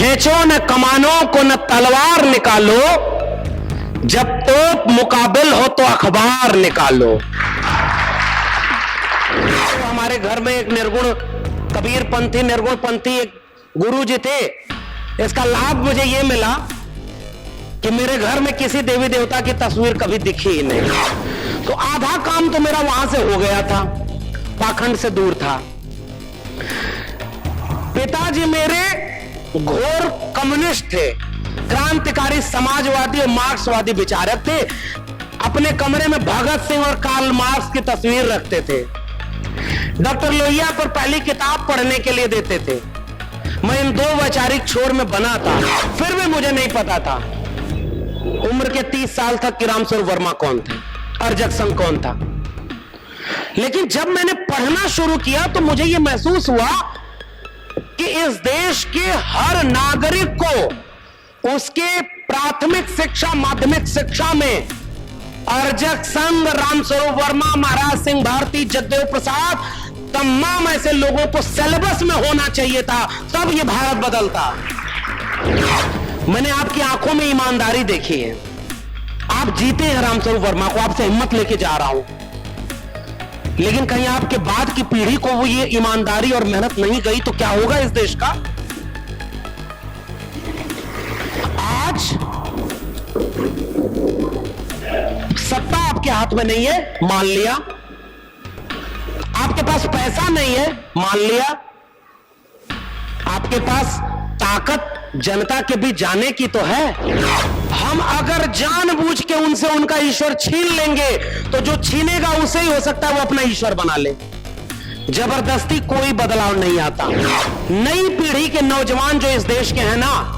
खींचो न कमानों को न तलवार निकालो, जब तोप मुकाबिल हो तो अखबार निकालो। तो हमारे घर में एक निर्गुण कबीर पंथी, निर्गुण पंथी एक गुरु जी थे। इसका लाभ मुझे यह मिला कि मेरे घर में किसी देवी देवता की तस्वीर कभी दिखी ही नहीं। तो आधा काम तो मेरा वहां से हो गया था, पाखंड से दूर था। पिताजी मेरे घोर कम्युनिस्ट थे, क्रांतिकारी समाजवादी और मार्क्सवादी विचारक थे। अपने कमरे में भगत सिंह और कार्ल मार्क्स की तस्वीर रखते थे। डॉक्टर लोहिया पर पहली किताब पढ़ने के लिए देते थे। मैं इन दो वैचारिक छोर में बना था, फिर भी मुझे नहीं पता था उम्र के 30 साल तक कि रामस्वरूप वर्मा कौन थे, अर्जक संघ कौन था। लेकिन जब मैंने पढ़ना शुरू किया तो मुझे यह महसूस हुआ कि इस देश के हर नागरिक को उसके प्राथमिक शिक्षा, माध्यमिक शिक्षा में अर्जक संघ, रामस्वरूप वर्मा, महाराज सिंह भारती, जगदेव प्रसाद, तमाम ऐसे लोगों को सिलेबस में होना चाहिए था, तब यह भारत बदलता। मैंने आपकी आंखों में ईमानदारी देखी है। आप जीते हैं रामस्वरूप वर्मा को, आपसे हिम्मत लेके जा रहा हूं, लेकिन कहीं आपके बाद की पीढ़ी को वो ये ईमानदारी और मेहनत नहीं गई तो क्या होगा इस देश का। आज सत्ता आपके हाथ में नहीं है, मान लिया। आपके पास पैसा नहीं है, मान लिया। आपके पास ताकत जनता के बीच जाने की तो है। हम अगर जानबूझ के उनसे उनका ईश्वर छीन लेंगे तो जो छीनेगा उसे ही हो सकता है वो अपना ईश्वर बना ले। जबरदस्ती कोई बदलाव नहीं आता। नई पीढ़ी के नौजवान जो इस देश के हैं ना,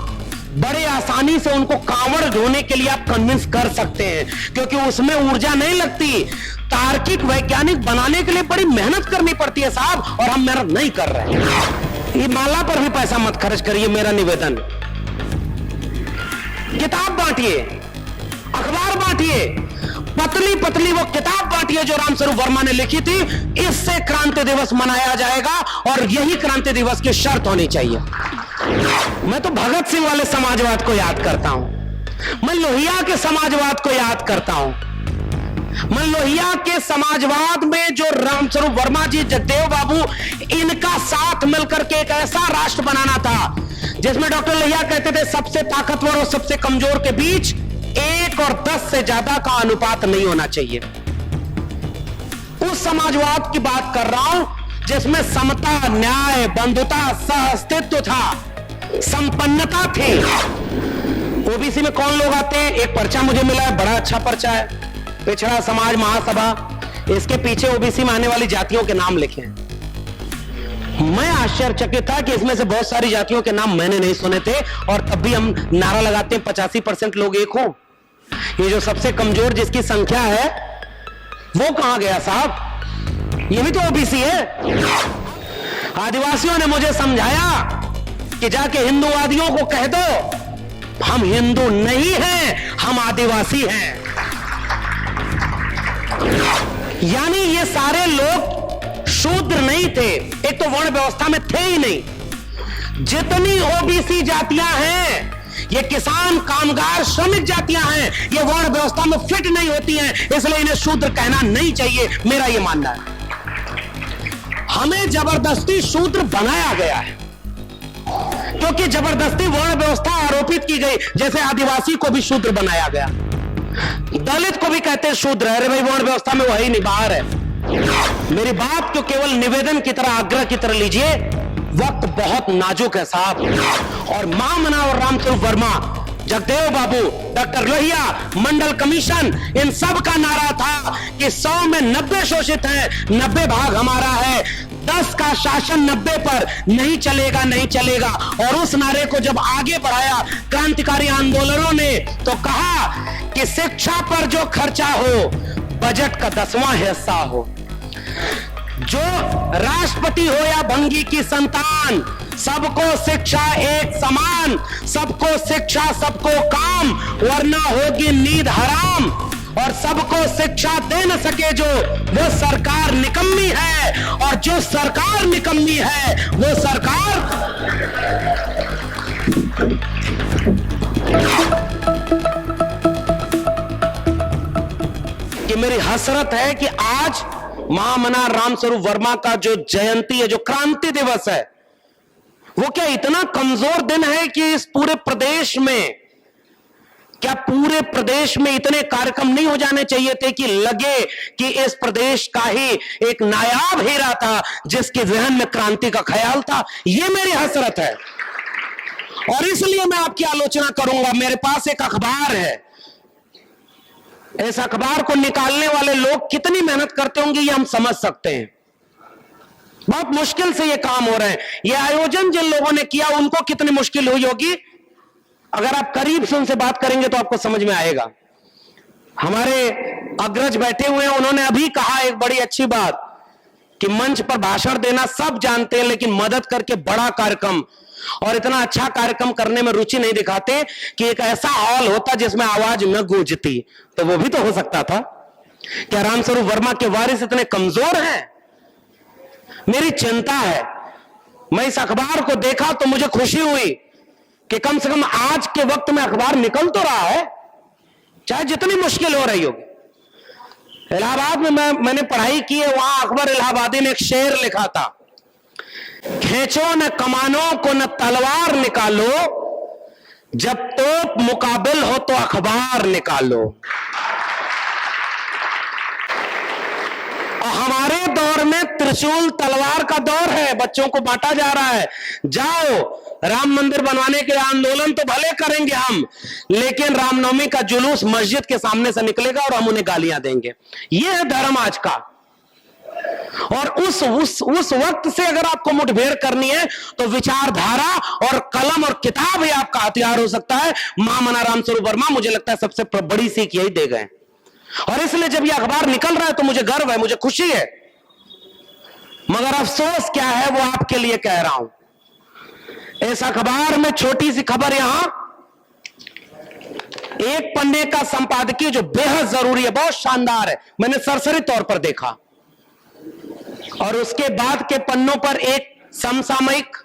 बड़े आसानी से उनको कांवड़ ढोने के लिए आप कन्विंस कर सकते हैं, क्योंकि उसमें ऊर्जा नहीं लगती। तार्किक वैज्ञानिक बनाने के लिए बड़ी मेहनत करनी पड़ती है साहब, और हम मेहनत नहीं कर रहे हैं। ये माला पर भी पैसा मत खर्च करिए, मेरा निवेदन। किताब बांटिए, अखबार बांटिए, पतली पतली वो किताब बांटिए जो रामस्वरूप वर्मा ने लिखी थी। इससे क्रांति दिवस मनाया जाएगा, और यही क्रांति दिवस की शर्त होनी चाहिए। मैं तो भगत सिंह वाले समाजवाद को याद करता हूं, मैं लोहिया के समाजवाद को याद करता हूं। मैं लोहिया के समाजवाद में जो रामस्वरूप वर्मा जी, जगदेव बाबू, इनका साथ मिलकर के एक ऐसा राष्ट्र बनाना था जिसमें डॉक्टर लोहिया कहते थे सबसे ताकतवर और सबसे कमजोर के बीच 1 और 10 से ज्यादा का अनुपात नहीं होना चाहिए। उस समाजवाद की बात कर रहा हूं जिसमें समता, न्याय, बंधुता, सह-अस्तित्व था, संपन्नता थी। ओबीसी में कौन लोग आते हैं? एक पर्चा मुझे मिला है, बड़ा अच्छा पर्चा है, पिछड़ा समाज महासभा। इसके पीछे ओबीसी में आने वाली जातियों के नाम लिखे हैं। मैं आश्चर्यचकित था कि इसमें से बहुत सारी जातियों के नाम मैंने नहीं सुने थे, और तब भी हम नारा लगाते हैं 85% लोग एक हो। ये जो सबसे कमजोर जिसकी संख्या है वो कहां गया साहब? ये भी तो ओबीसी है। आदिवासियों ने मुझे समझाया कि जाके हिंदूवादियों को कह दो हम हिंदू नहीं हैं, हम आदिवासी हैं। यानी ये सारे लोग शूद्र नहीं थे, एक तो वर्ण व्यवस्था में थे ही नहीं। जितनी ओबीसी जातियां हैं, ये किसान, कामगार, श्रमिक जातियां हैं, ये वर्ण व्यवस्था में फिट नहीं होती हैं, इसलिए इन्हें शूद्र कहना नहीं चाहिए, मेरा ये मानना है। हमें जबरदस्ती शूद्र बनाया गया है, क्योंकि जबरदस्ती वर्ण व्यवस्था आरोपित की गई। जैसे आदिवासी को भी शूद्र बनाया गया, दलित को भी कहते हैं शूद्र। अरे भाई, वर्ण व्यवस्था में वो है ही नहीं, बाहर है। मेरी बात को केवल निवेदन की तरह, आग्रह की तरह लीजिए। वक्त बहुत नाजुक है साहब, और महामना और रामस्वरूप वर्मा, जगदेव बाबू, डॉक्टर लोहिया, मंडल कमीशन, इन सब का नारा था कि 100 में 90 शोषित है, 90 भाग हमारा है, 10 का शासन 90 पर नहीं चलेगा, नहीं चलेगा। और उस नारे को जब आगे बढ़ाया क्रांतिकारी आंदोलनों ने, तो कहा कि शिक्षा पर जो खर्चा हो बजट का 10वां हिस्सा हो। जो राष्ट्रपति हो या भंगी की संतान, सबको शिक्षा एक समान, सबको शिक्षा सबको काम, वरना होगी नींद हराम। और सबको शिक्षा दे न सके जो, वो सरकार निकम्मी है, और जो सरकार निकम्मी है वो सरकार कि मेरी हसरत है कि आज महामना रामस्वरूप वर्मा का जो जयंती है, जो क्रांति दिवस है, वो क्या इतना कमजोर दिन है कि इस पूरे प्रदेश में, क्या पूरे प्रदेश में इतने कार्यक्रम नहीं हो जाने चाहिए थे कि लगे कि इस प्रदेश का ही एक नायाब हीरा था जिसके जहन में क्रांति का ख्याल था। यह मेरी हसरत है और इसलिए मैं आपकी आलोचना करूंगा। मेरे पास एक अखबार है, इस अखबार को निकालने वाले लोग कितनी मेहनत करते होंगे ये हम समझ सकते हैं। बहुत मुश्किल से ये काम हो रहे हैं। ये आयोजन जिन लोगों ने किया उनको कितनी मुश्किल हुई होगी, अगर आप करीब से उनसे बात करेंगे तो आपको समझ में आएगा। हमारे अग्रज बैठे हुए हैं, उन्होंने अभी कहा एक बड़ी अच्छी बात कि मंच पर भाषण देना सब जानते हैं, लेकिन मदद करके बड़ा कार्यक्रम और इतना अच्छा कार्यक्रम करने में रुचि नहीं दिखाते कि एक ऐसा हॉल होता जिसमें आवाज न गूंजती। तो वो भी तो हो सकता था। क्या रामस्वरूप वर्मा के वारिस इतने कमजोर हैं? मेरी चिंता है। मैं इस अखबार को देखा तो मुझे खुशी हुई कि कम से कम आज के वक्त में अखबार निकल तो रहा है, चाहे जितनी मुश्किल हो रही होगी। इलाहाबाद में मैंने पढ़ाई की है, वहां अकबर इलाहाबादी ने एक शेर लिखा था, खींचो न कमानों को न तलवार निकालो, जब तोप मुकाबिल हो तो अखबार निकालो। और हमारे दौर में त्रिशूल तलवार का दौर है, बच्चों को बांटा जा रहा है। जाओ, राम मंदिर बनवाने के आंदोलन तो भले करेंगे हम, लेकिन रामनवमी का जुलूस मस्जिद के सामने से निकलेगा और हम उन्हें गालियां देंगे। यह है धर्म आज का। और उस वक्त से अगर आपको मुठभेड़ करनी है तो विचारधारा और कलम और किताब ही आपका हथियार हो सकता है। महामना रामस्वरूप वर्मा मुझे लगता है सबसे बड़ी सीख यही दे गए। और इसलिए जब यह अखबार निकल रहा है तो मुझे गर्व है, मुझे खुशी है, मगर अफसोस क्या है वो आपके लिए कह रहा हूं। इस अखबार में छोटी सी खबर, यहां एक पन्ने का संपादकीय जो बेहद जरूरी है, बहुत शानदार है, मैंने सरसरी तौर पर देखा, और उसके बाद के पन्नों पर एक समसामयिक,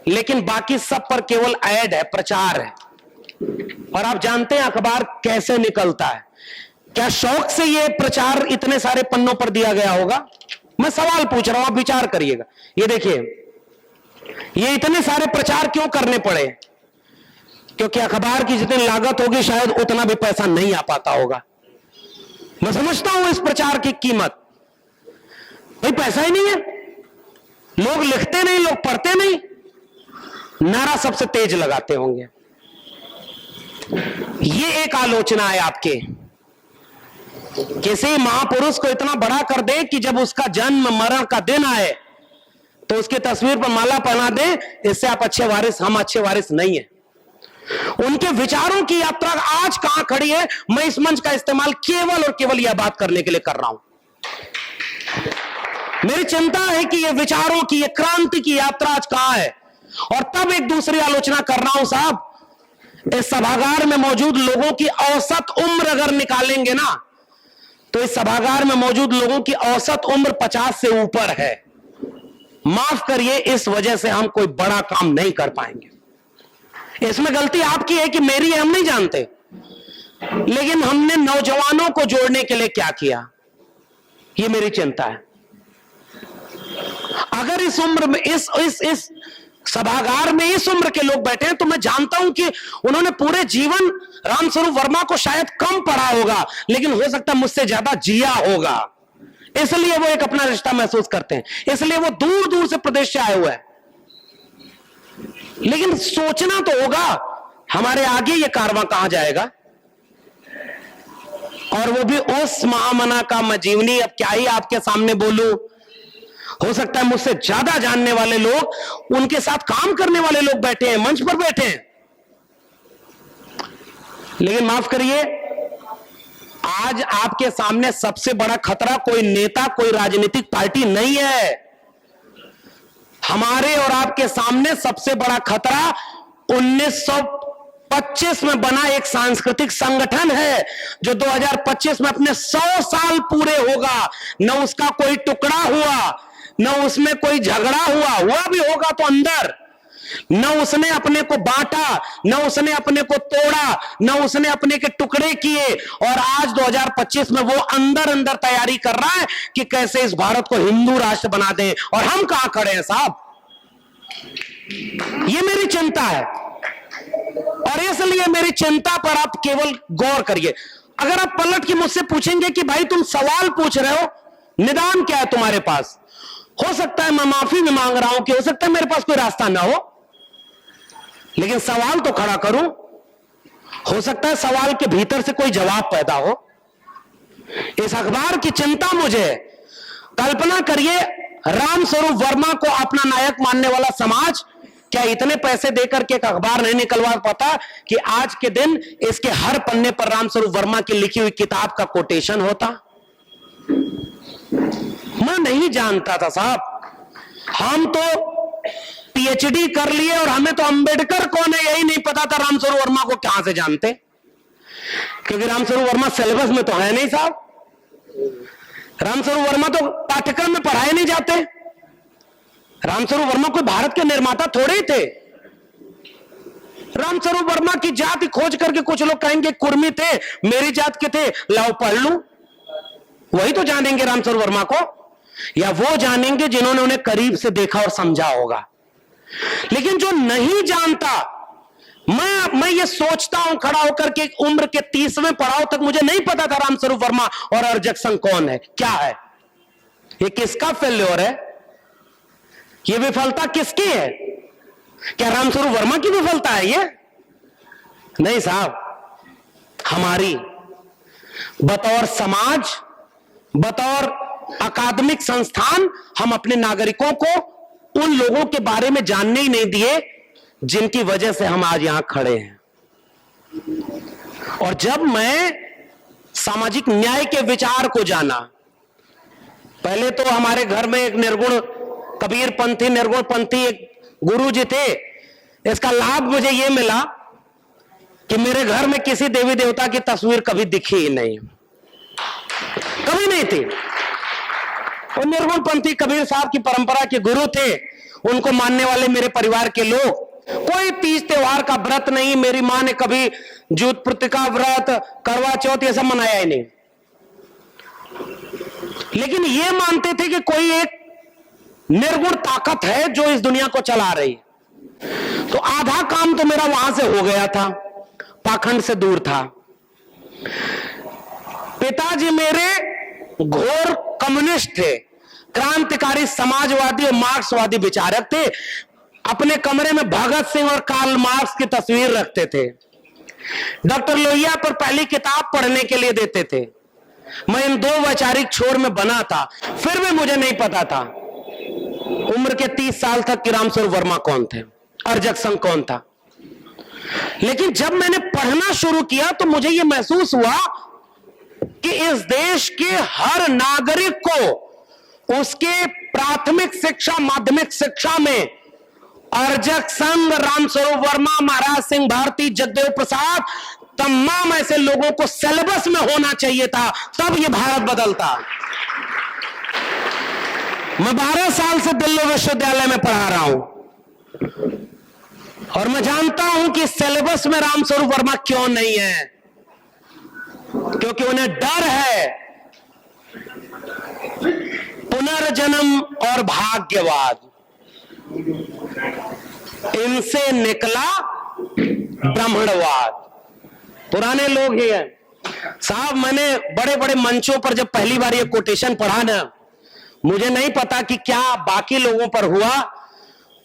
लेकिन बाकी सब पर केवल ऐड है, प्रचार है। और आप जानते हैं अखबार कैसे निकलता है। क्या शौक से ये प्रचार इतने सारे पन्नों पर दिया गया होगा? मैं सवाल पूछ रहा हूं, आप विचार करिएगा। ये देखिए, ये इतने सारे प्रचार क्यों करने पड़े? क्योंकि अखबार की जितनी लागत होगी शायद उतना भी पैसा नहीं आ पाता होगा। मैं समझता हूं इस प्रचार की कीमत, भाई पैसा ही नहीं है, लोग लिखते नहीं, लोग पढ़ते नहीं, नारा सबसे तेज लगाते होंगे। ये एक आलोचना है आपके, किसी महापुरुष को इतना बड़ा कर दे कि जब उसका जन्म मरण का दिन आए तो उसकी तस्वीर पर माला पहना दे, इससे आप अच्छे वारिस, हम अच्छे वारिस नहीं है। उनके विचारों की यात्रा आज कहां खड़ी है, मैं इस मंच का इस्तेमाल केवल और केवल यह बात करने के लिए कर रहा हूं। मेरी चिंता है कि यह विचारों की, यह क्रांति की यात्रा आज कहां है। और तब एक दूसरी आलोचना कर रहा हूं साहब, इस सभागार में मौजूद लोगों की औसत उम्र अगर निकालेंगे ना, तो इस सभागार में मौजूद लोगों की औसत उम्र 50 से ऊपर है। माफ करिए, इस वजह से हम कोई बड़ा काम नहीं कर पाएंगे। इसमें गलती आपकी है कि मेरी है, हम नहीं जानते, लेकिन हमने नौजवानों को जोड़ने के लिए क्या किया, ये मेरी चिंता है। अगर इस उम्र में, इस सभागार में इस उम्र के लोग बैठे हैं, तो मैं जानता हूं कि उन्होंने पूरे जीवन रामस्वरूप वर्मा को शायद कम पढ़ा होगा, लेकिन हो सकता है मुझसे ज्यादा जिया होगा। इसलिए वो एक अपना रिश्ता महसूस करते हैं, इसलिए वो दूर दूर से प्रदेश से आए हुए हैं। लेकिन सोचना तो होगा हमारे आगे ये कारवां कहां जाएगा, और वो भी उस महामना का मैं जीवनी, अब क्या ही आपके सामने बोलूं। हो सकता है मुझसे ज्यादा जानने वाले लोग, उनके साथ काम करने वाले लोग बैठे हैं, मंच पर बैठे हैं, लेकिन माफ करिए, आज आपके सामने सबसे बड़ा खतरा कोई नेता, कोई राजनीतिक पार्टी नहीं है। हमारे और आपके सामने सबसे बड़ा खतरा 1925 में बना एक सांस्कृतिक संगठन है, जो 2025 में अपने 100 साल पूरे होगा। न उसका कोई टुकड़ा हुआ, न उसमें कोई झगड़ा हुआ भी होगा तो अंदर, न उसने अपने को बांटा, न उसने अपने को तोड़ा, न उसने अपने के टुकड़े किए, और आज 2025 में वो अंदर अंदर तैयारी कर रहा है कि कैसे इस भारत को हिंदू राष्ट्र बना दें। और हम कहां खड़े हैं साहब? ये मेरी चिंता है, और इसलिए मेरी चिंता पर आप केवल गौर करिए। अगर आप पलट के मुझसे पूछेंगे कि भाई तुम सवाल पूछ रहे हो, निदान क्या है तुम्हारे पास, हो सकता है मैं माफी भी मांग रहा हूं कि हो सकता है मेरे पास कोई रास्ता ना हो, लेकिन सवाल तो खड़ा करूं। हो सकता है सवाल के भीतर से कोई जवाब पैदा हो। इस अखबार की चिंता मुझे, कल्पना करिए रामस्वरूप वर्मा को अपना नायक मानने वाला समाज क्या इतने पैसे देकर के एक अखबार नहीं निकलवा पाता कि आज के दिन इसके हर पन्ने पर रामस्वरूप वर्मा की लिखी हुई किताब का कोटेशन होता? मैं नहीं जानता था साहब। हम तो पीएचडी कर लिए और हमें तो अंबेडकर कौन है यही नहीं पता था। रामस्वरूप वर्मा को कहां से जानते? क्योंकि रामस्वरूप वर्मा सिलेबस में तो है नहीं साहब। रामस्वरूप वर्मा तो पाठ्यक्रम में पढ़ाए नहीं जाते। रामस्वरूप वर्मा कोई भारत के निर्माता थोड़े ही थे। रामस्वरूप वर्मा की जाति खोज करके कुछ लोग कहेंगे कुर्मी थे, मेरी जात के थे, लाओ पढ़ लूं। वही तो जानेंगे रामस्वरूप वर्मा को, या वो जानेंगे जिन्होंने उन्हें करीब से देखा और समझा होगा। लेकिन जो नहीं जानता, मैं ये सोचता हूं खड़ा होकर के उम्र के 30वें पड़ाव तक मुझे नहीं पता था रामस्वरूप वर्मा और अर्जक संघ कौन है, क्या है, ये किसका फेल्योर है, ये विफलता किसकी है? क्या रामस्वरूप वर्मा की विफलता है ये? नहीं साहब, हमारी बतौर समाज, बतौर अकादमिक संस्थान, हम अपने नागरिकों को उन लोगों के बारे में जानने ही नहीं दिए जिनकी वजह से हम आज यहां खड़े हैं। और जब मैं सामाजिक न्याय के विचार को जाना, पहले तो हमारे घर में एक निर्गुण कबीर पंथी, निर्गुण पंथी एक गुरु जी थे। इसका लाभ मुझे यह मिला कि मेरे घर में किसी देवी देवता की तस्वीर कभी दिखी ही नहीं, कभी नहीं थी। और निर्गुण पंथी कबीर साहब की परंपरा के गुरु थे, उनको मानने वाले मेरे परिवार के लोग। कोई तीज त्योहार का व्रत नहीं, मेरी मां ने कभी जूत पुत्रिका व्रत, करवा चौथ ये सब मनाया ही नहीं। लेकिन ये मानते थे कि कोई एक निर्गुण ताकत है जो इस दुनिया को चला रही है। तो आधा काम तो मेरा वहां से हो गया था, पाखंड से दूर था। पिताजी मेरे घोर कम्युनिस्ट थे, क्रांतिकारी समाजवादी और मार्क्सवादी विचारक थे। अपने कमरे में भगत सिंह और कार्ल मार्क्स की तस्वीर रखते थे। डॉक्टर लोहिया पर पहली किताब पढ़ने के लिए देते थे। मैं इन दो वैचारिक छोर में बना था, फिर भी मुझे नहीं पता था उम्र के 30 साल तक कि रामस्वरूप वर्मा कौन थे, अर्जक संघ कौन था। लेकिन जब मैंने पढ़ना शुरू किया तो मुझे यह महसूस हुआ कि इस देश के हर नागरिक को उसके प्राथमिक शिक्षा, माध्यमिक शिक्षा में अर्जक संघ, रामस्वरूप वर्मा, महाराज सिंह भारती, जगदेव प्रसाद, तमाम ऐसे लोगों को सिलेबस में होना चाहिए था, तब यह भारत बदलता। मैं 12 साल से दिल्ली विश्वविद्यालय में पढ़ा रहा हूं और मैं जानता हूं कि सिलेबस में रामस्वरूप वर्मा क्यों नहीं है, क्योंकि उन्हें डर है पुनर्जन्म और भाग्यवाद। इनसे निकला ब्राह्मणवाद। पुराने लोग ही हैं साहब। मैंने बड़े बड़े मंचों पर जब पहली बार ये कोटेशन पढ़ा ना, मुझे नहीं पता कि क्या बाकी लोगों पर हुआ,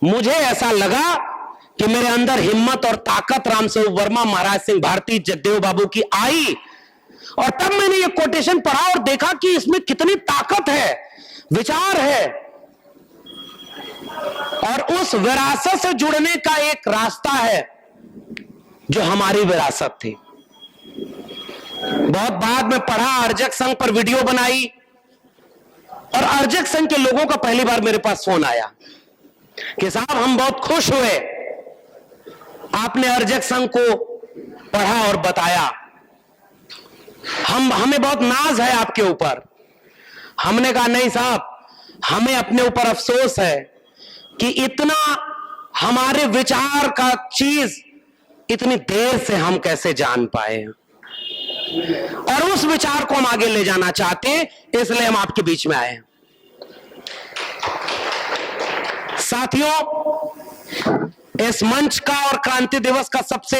मुझे ऐसा लगा कि मेरे अंदर हिम्मत और ताकत रामस्वरूप वर्मा, महाराज सिंह भारती, जगदेव बाबू की आई। और तब मैंने ये कोटेशन पढ़ा और देखा कि इसमें कितनी ताकत है, विचार है, और उस विरासत से जुड़ने का एक रास्ता है जो हमारी विरासत थी। बहुत बाद में पढ़ा, अर्जक संघ पर वीडियो बनाई, और अर्जक संघ के लोगों का पहली बार मेरे पास फोन आया कि साहब हम बहुत खुश हुए, आपने अर्जक संघ को पढ़ा और बताया, हमें बहुत नाज है आपके ऊपर। हमने कहा नहीं साहब, हमें अपने ऊपर अफसोस है कि इतना हमारे विचार का चीज इतनी देर से हम कैसे जान पाए, और उस विचार को हम आगे ले जाना चाहते हैं, इसलिए हम आपके बीच में आए हैं। साथियों, इस मंच का और क्रांति दिवस का सबसे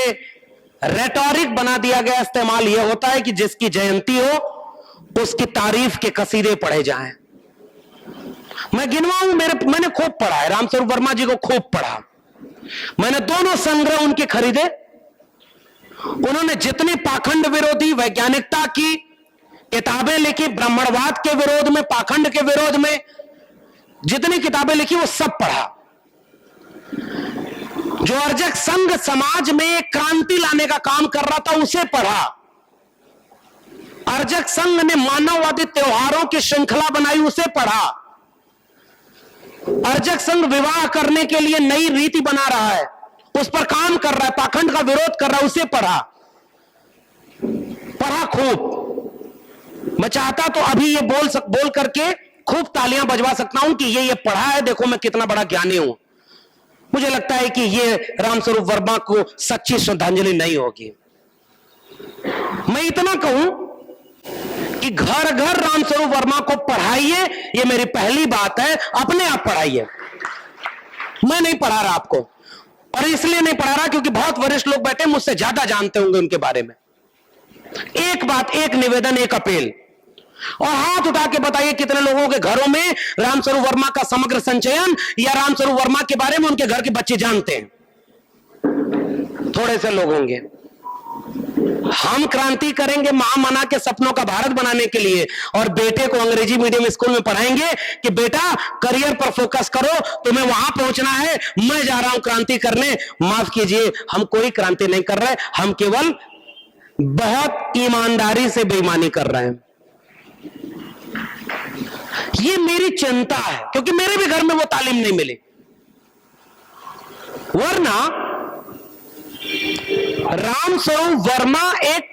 रेटोरिक बना दिया गया इस्तेमाल यह होता है कि जिसकी जयंती हो उसकी तारीफ के कसीदे पढ़े जाएं। मैं गिनवाऊं, मैंने खूब पढ़ा है, रामस्वरूप वर्मा जी को खूब पढ़ा। मैंने दोनों संग्रह उनके खरीदे। उन्होंने जितनी पाखंड विरोधी वैज्ञानिकता की किताबें लिखी, ब्राह्मणवाद के विरोध में, पाखंड के विरोध में जितनी किताबें लिखी वो सब पढ़ा। जो अर्जक संघ समाज में क्रांति लाने का काम कर रहा था उसे पढ़ा। अर्जक संघ ने मानववादी त्योहारों की श्रृंखला बनाई, उसे पढ़ा। अर्जक संघ विवाह करने के लिए नई रीति बना रहा है, उस पर काम कर रहा है, पाखंड का विरोध कर रहा है, उसे पढ़ा खूब। मैं चाहता तो अभी ये बोल करके खूब तालियां बजवा सकता हूं कि ये पढ़ा है, देखो मैं कितना बड़ा ज्ञानी हूं। मुझे लगता है कि ये रामस्वरूप वर्मा को सच्ची श्रद्धांजलि नहीं होगी। मैं इतना कहूं कि घर घर रामस्वरूप वर्मा को पढ़ाइए, ये मेरी पहली बात है। अपने आप पढ़ाइए, मैं नहीं पढ़ा रहा आपको, और इसलिए नहीं पढ़ा रहा क्योंकि बहुत वरिष्ठ लोग बैठे मुझसे ज्यादा जानते होंगे उनके बारे में। एक बात, एक निवेदन, एक अपील, और हाथ उठा के बताइए कितने लोगों के घरों में रामस्वरूप वर्मा का समग्र संचयन या रामस्वरूप वर्मा के बारे में उनके घर के बच्चे जानते हैं? थोड़े से लोग होंगे। हम क्रांति करेंगे महामना के सपनों का भारत बनाने के लिए, और बेटे को अंग्रेजी मीडियम स्कूल में पढ़ाएंगे कि बेटा करियर पर फोकस करो, तुम्हें वहां पहुंचना है, मैं जा रहा हूं क्रांति करने। माफ कीजिए, हम कोई क्रांति नहीं कर रहे, हम केवल बहुत ईमानदारी से बेईमानी कर रहे हैं। ये मेरी चिंता है, क्योंकि मेरे भी घर में वो तालीम नहीं मिली। वरना रामस्वरूप वर्मा एक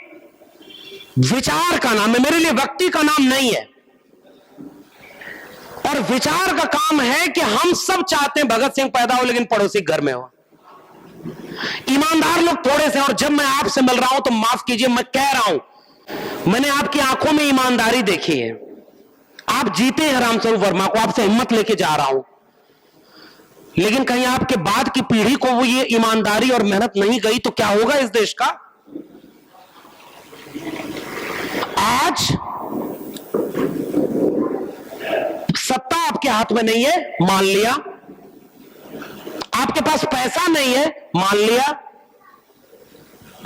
विचार का नाम है, मेरे लिए व्यक्ति का नाम नहीं है। और विचार का काम है कि हम सब चाहते हैं भगत सिंह पैदा हो लेकिन पड़ोसी घर में हो। ईमानदार लोग थोड़े से, और जब मैं आपसे मिल रहा हूं तो माफ कीजिए, मैं कह रहा हूं, मैंने आपकी आंखों में ईमानदारी देखी है। आप जीते हैं रामस्वरूप वर्मा को, आपसे हिम्मत लेके जा रहा हूं, लेकिन कहीं आपके बाद की पीढ़ी को वो ये ईमानदारी और मेहनत नहीं गई तो क्या होगा इस देश का? आज सत्ता आपके हाथ में नहीं है, मान लिया। आपके पास पैसा नहीं है, मान लिया।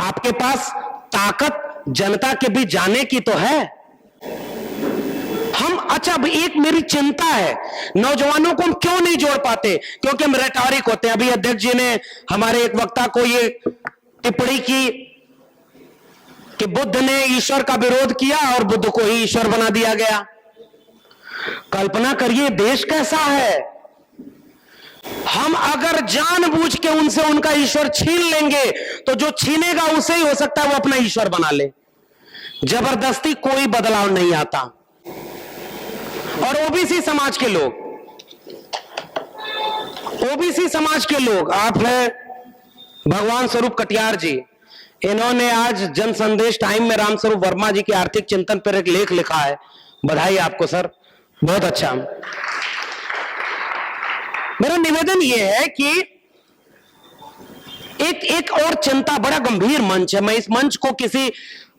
आपके पास ताकत जनता के बीच जाने की तो है। हम, अच्छा, एक मेरी चिंता है, नौजवानों को हम क्यों नहीं जोड़ पाते? क्योंकि हम रेटोरिक होते हैं। अभी अध्यक्ष जी ने हमारे एक वक्ता को ये टिप्पणी की कि बुद्ध ने ईश्वर का विरोध किया और बुद्ध को ही ईश्वर बना दिया गया। कल्पना करिए देश कैसा है। हम अगर जानबूझ के उनसे उनका ईश्वर छीन लेंगे तो जो छीनेगा उसे ही हो सकता है वो अपना ईश्वर बना ले। जबरदस्ती कोई बदलाव नहीं आता। और ओबीसी समाज के लोग, ओबीसी समाज के लोग, आप है भगवान स्वरूप कटियार जी, इन्होंने आज जन संदेश टाइम में रामस्वरूप वर्मा जी के आर्थिक चिंतन पर एक लेख लिखा है। बधाई आपको सर, बहुत अच्छा। मेरा निवेदन यह है कि एक और चिंता, बड़ा गंभीर मंच है। मैं इस मंच को किसी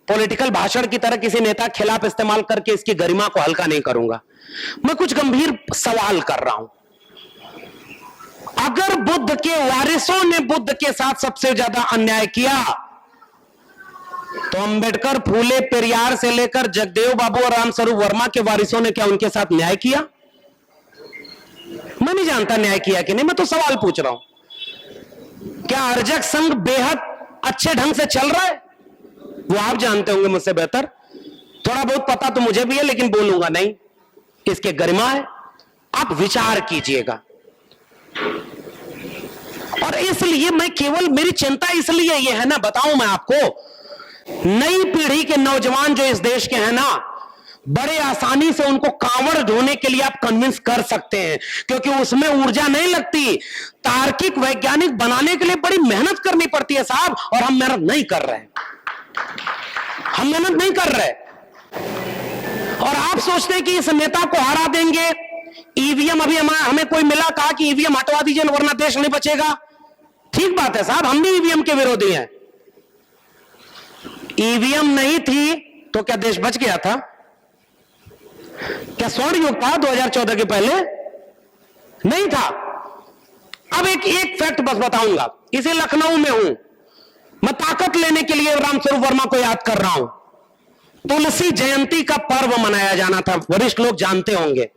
पॉलिटिकल भाषण की तरह किसी नेता के खिलाफ इस्तेमाल करके इसकी गरिमा को हल्का नहीं करूंगा। मैं कुछ गंभीर सवाल कर रहा हूं। अगर बुद्ध के वारिसों ने बुद्ध के साथ सबसे ज्यादा अन्याय किया तो अंबेडकर, फूले, पेरियार से लेकर जगदेव बाबू और रामस्वरूप वर्मा के वारिसों ने क्या उनके साथ न्याय किया? मैं नहीं जानता न्याय किया कि नहीं, मैं तो सवाल पूछ रहा हूं। क्या अर्जक संघ बेहद अच्छे ढंग से चल रहा है? वो आप जानते होंगे मुझसे बेहतर। थोड़ा बहुत पता तो मुझे भी है, लेकिन बोलूंगा नहीं, इसके गरिमा है। आप विचार कीजिएगा। और इसलिए मैं केवल, मेरी चिंता इसलिए ये है ना, बताऊं मैं आपको, नई पीढ़ी के नौजवान जो इस देश के हैं ना, बड़े आसानी से उनको कांवड़ ढोने के लिए आप कन्विंस कर सकते हैं, क्योंकि उसमें ऊर्जा नहीं लगती। तार्किक वैज्ञानिक बनाने के लिए बड़ी मेहनत करनी पड़ती है साहब, और हम मेहनत नहीं कर रहे, हम मेहनत नहीं कर रहे। और आप सोचते हैं कि इस नेता को हरा देंगे। ईवीएम अभी हमें कोई मिला, कहा कि ईवीएम हटवा दीजिए वरना देश नहीं बचेगा। ठीक बात है साहब, हम भी ईवीएम के विरोधी हैं। ईवीएम नहीं थी तो क्या देश बच गया था? क्या स्वर्ण युग था 2014 के पहले? नहीं था। अब एक फैक्ट बस बताऊंगा, इसे लखनऊ में हूं मैं, ताकत लेने के लिए रामस्वरूप वर्मा को याद कर रहा हूं। तुलसी जयंती का पर्व मनाया जाना था, वरिष्ठ लोग जानते होंगे।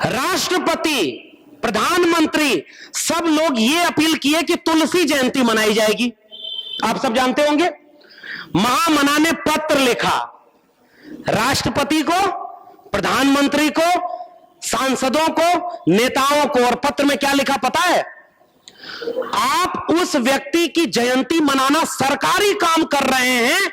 राष्ट्रपति, प्रधानमंत्री, सब लोग ये अपील किए कि तुलसी जयंती मनाई जाएगी। आप सब जानते होंगे। महामना ने पत्र लिखा राष्ट्रपति को, प्रधानमंत्री को, सांसदों को, नेताओं को, और पत्र में क्या लिखा पता है? आप उस व्यक्ति की जयंती मनाना सरकारी काम कर रहे हैं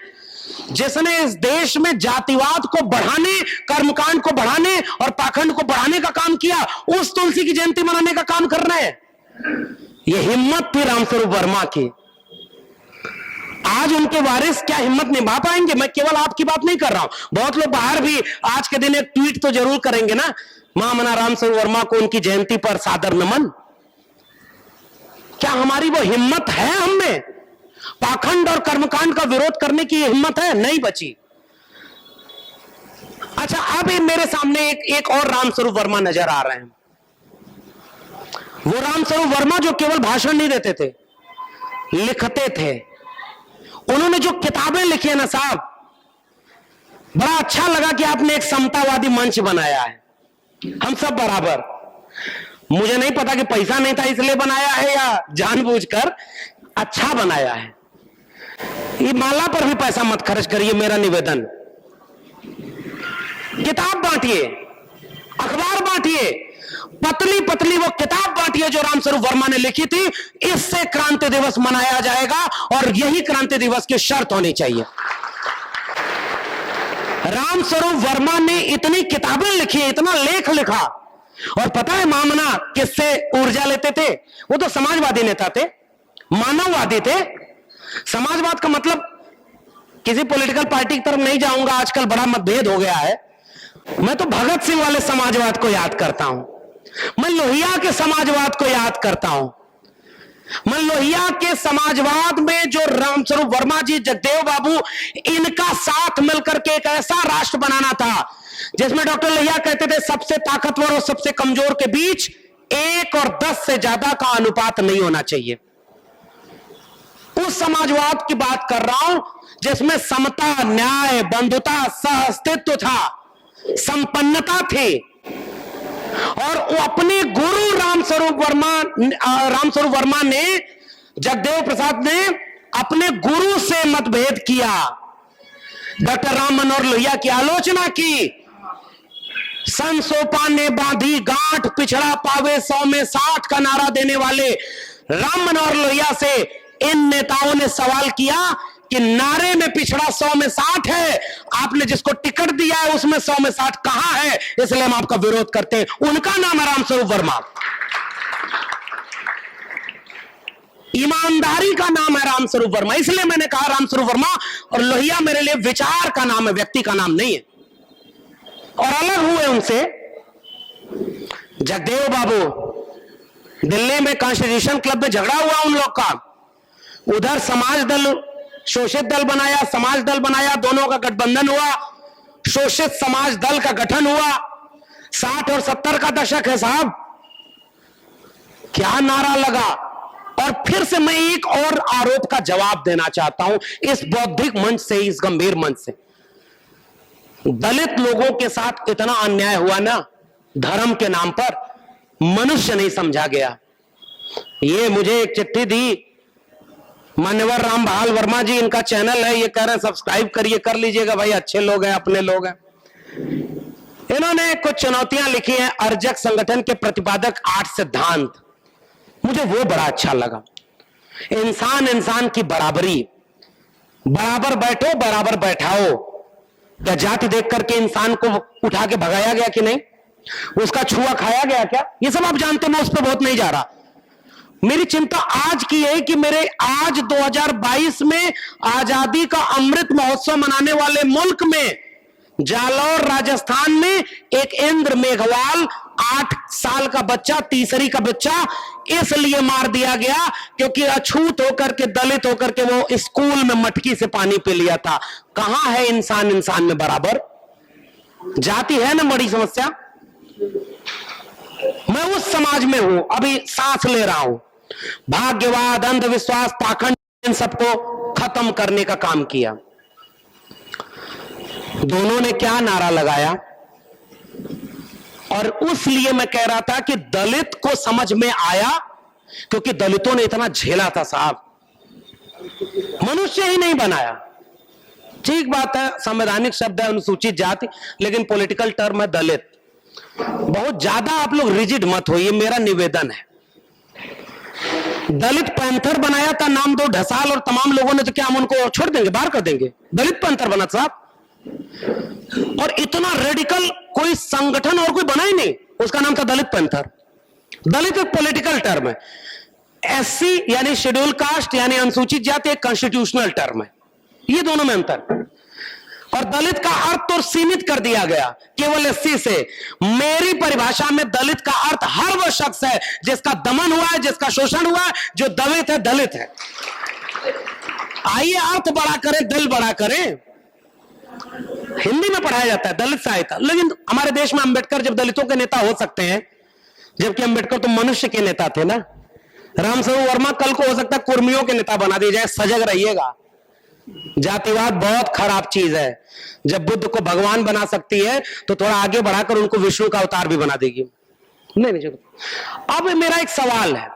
जिसने इस देश में जातिवाद को बढ़ाने, कर्मकांड को बढ़ाने और पाखंड को बढ़ाने का काम किया। उस तुलसी की जयंती मनाने का काम कर रहे हैं। यह हिम्मत थी रामस्वरूप वर्मा की। आज उनके वारिस क्या हिम्मत निभा पाएंगे? मैं केवल आपकी बात नहीं कर रहा हूं, बहुत लोग बाहर भी आज के दिन एक ट्वीट तो जरूर करेंगे ना, महामना रामस्वरूप वर्मा को उनकी जयंती पर सादर नमन। क्या हमारी वो हिम्मत है हम में? पाखंड और कर्मकांड का विरोध करने की हिम्मत है? नहीं बची। अच्छा, अब मेरे सामने एक और रामस्वरूप वर्मा नजर आ रहे हैं। वो रामस्वरूप वर्मा जो केवल भाषण नहीं देते थे, लिखते थे। उन्होंने जो किताबें लिखी है ना साहब, बड़ा अच्छा लगा कि आपने एक समतावादी मंच बनाया है, हम सब बराबर। मुझे नहीं पता कि पैसा नहीं था इसलिए बनाया है या जानबूझकर, अच्छा बनाया है। ये माला पर भी पैसा मत खर्च करिए, मेरा निवेदन। किताब बांटिए, अखबार बांटिए, पतली पतली वो किताब बांटिए जो रामस्वरूप वर्मा ने लिखी थी। इससे क्रांति दिवस मनाया जाएगा, और यही क्रांति दिवस की शर्त होनी चाहिए। रामस्वरूप वर्मा ने इतनी किताबें लिखी, इतना लेख लिखा, और पता है महामना किससे ऊर्जा लेते थे? वो तो समाजवादी नेता थे, मानववादी थे। समाजवाद का मतलब, किसी पॉलिटिकल पार्टी की तरफ नहीं जाऊंगा, आजकल बड़ा मतभेद हो गया है। मैं तो भगत सिंह वाले समाजवाद को याद करता हूं, मैं लोहिया के समाजवाद को याद करता हूं। मैं लोहिया के समाजवाद में जो रामस्वरूप वर्मा जी, जगदेव बाबू, इनका साथ मिलकर के एक ऐसा राष्ट्र बनाना था जिसमें डॉक्टर लोहिया कहते थे सबसे ताकतवर और सबसे कमजोर के बीच 1 और 10 से ज्यादा का अनुपात नहीं होना चाहिए। उस समाजवाद की बात कर रहा हूं जिसमें समता, न्याय, बंधुता, सह अस्तित्व था, संपन्नता थी। और वो अपने गुरु रामस्वरूप वर्मा ने, जगदेव प्रसाद ने अपने गुरु से मतभेद किया, डॉक्टर राम मनोहर लोहिया की आलोचना की। संसोपा ने बांधी गांठ, पिछड़ा पावे 100 में 60 का नारा देने वाले राम मनोहर लोहिया से इन नेताओं ने सवाल किया कि नारे में पिछड़ा 100 में 60 है, आपने जिसको टिकट दिया है उसमें 100 में 60 कहां है, इसलिए हम आपका विरोध करते हैं। उनका नाम है रामस्वरूप वर्मा। ईमानदारी का नाम है रामस्वरूप वर्मा। इसलिए मैंने कहा रामस्वरूप वर्मा और लोहिया मेरे लिए विचार का नाम है, व्यक्ति का नाम नहीं है। और अलग हुए उनसे जगदेव बाबू। दिल्ली में कॉन्स्टिट्यूशन क्लब में झगड़ा हुआ उन लोग का, उधर समाज दल, शोषित दल बनाया, समाज दल बनाया, दोनों का गठबंधन हुआ, शोषित समाज दल का गठन हुआ। 60 और 70 का दशक है साहब, क्या नारा लगा। और फिर से मैं एक और आरोप का जवाब देना चाहता हूं इस बौद्धिक मंच से, इस गंभीर मंच से। दलित लोगों के साथ इतना अन्याय हुआ ना, धर्म के नाम पर, मनुष्य नहीं समझा गया। ये मुझे एक चिट्ठी दी मान्यवर राम बहाल वर्मा जी, इनका चैनल है, ये कह रहे हैं सब्सक्राइब करिए, कर लीजिएगा भाई, अच्छे लोग हैं, अपने लोग हैं। इन्होंने कुछ चुनौतियां लिखी हैं, अर्जक संगठन के प्रतिपादक 8 सिद्धांत। मुझे वो बड़ा अच्छा लगा। इंसान इंसान की बराबरी, बराबर बैठो बराबर बैठाओ, क्या जाति देख करके इंसान को उठा के भगाया गया कि नहीं? उसका छुआ खाया गया क्या? ये सब आप जानते हैं, मैं उस पर बहुत नहीं जा रहा। मेरी चिंता आज की है कि मेरे आज 2022 में आजादी का अमृत महोत्सव मनाने वाले मुल्क में जालौर राजस्थान में एक इंद्र मेघवाल 8 साल का बच्चा, तीसरी का बच्चा इसलिए मार दिया गया क्योंकि अछूत होकर के, दलित होकर के वो स्कूल में मटकी से पानी पी लिया था। कहां है इंसान इंसान में बराबर? जाति है ना बड़ी समस्या। मैं उस समाज में हूं, अभी सांस ले रहा हूं। भाग्यवाद, अंधविश्वास, पाखंड, इन सबको खत्म करने का काम किया। दोनों ने क्या नारा लगाया? और उसलिए मैं कह रहा था कि दलित को समझ में आया क्योंकि दलितों ने इतना झेला था साहब, मनुष्य ही नहीं बनाया। ठीक बात है, संवैधानिक शब्द है अनुसूचित जाति, लेकिन पॉलिटिकल टर्म है दलित। बहुत ज्यादा आप लोग रिजिड मत होइए, मेरा निवेदन है। दलित पैंथर बनाया था नाम दो ढसाल और तमाम लोगों ने, तो क्या हम उनको छोड़ देंगे, बाहर कर देंगे? दलित पैंथर बना साहब, और इतना रेडिकल कोई संगठन और कोई बना ही नहीं, उसका नाम था दलित पैंथर। दलित एक पॉलिटिकल टर्म है, एससी यानी शेड्यूल कास्ट यानी अनुसूचित जाति एक कॉन्स्टिट्यूशनल टर्म है, ये दोनों में अंतर। और दलित का अर्थ तो सीमित कर दिया गया केवल एससी से। मेरी परिभाषा में दलित का अर्थ हर वह शख्स है जिसका दमन हुआ है, जिसका शोषण हुआ है, जो दलित है, दलित है। आइए अर्थ बड़ा करें, दिल बड़ा करें। हिंदी में पढ़ाया जाता है दलित सहायता, लेकिन हमारे देश में अंबेडकर जब दलितों के नेता हो सकते हैं, जबकि अंबेडकर तो मनुष्य के नेता थे ना। रामस्वरूप वर्मा कल को हो सकता है कुर्मियों के नेता बना दिया जाए, सजग रहिएगा। जातिवाद बहुत खराब चीज है। जब बुद्ध को भगवान बना सकती है तो थोड़ा आगे बढ़ाकर उनको विष्णु का अवतार भी बना देगी। नहीं। अब मेरा एक सवाल है,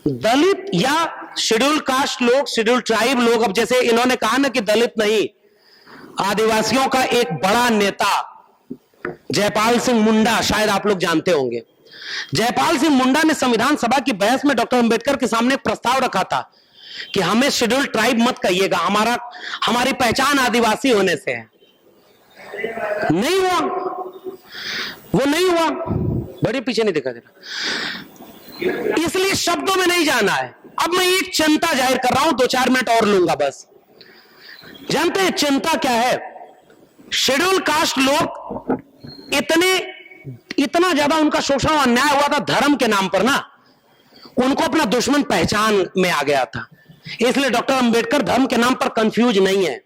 दलित या शेड्यूल कास्ट लोग, शेड्यूल ट्राइब लोग, अब जैसे इन्होंने कहा ना कि दलित नहीं, आदिवासियों का एक बड़ा नेता जयपाल सिंह मुंडा, शायद आप लोग जानते होंगे। जयपाल सिंह मुंडा ने संविधान सभा की बहस में डॉक्टर अंबेडकर के सामने प्रस्ताव रखा था कि हमें शेड्यूल ट्राइब मत कहिएगा, हमारी पहचान आदिवासी होने से है। नहीं हुआ, वो नहीं हुआ, बड़े पीछे नहीं दिखा दे रहा, इसलिए शब्दों में नहीं जाना है। अब मैं एक चिंता जाहिर कर रहा हूं, 2-4 मिनट और लूंगा बस। जानते हैं चिंता क्या है? शेड्यूल कास्ट लोग इतना ज्यादा उनका शोषण और अन्याय हुआ था धर्म के नाम पर ना, उनको अपना दुश्मन पहचान में आ गया था। इसलिए डॉक्टर अंबेडकर धर्म के नाम पर कंफ्यूज नहीं है।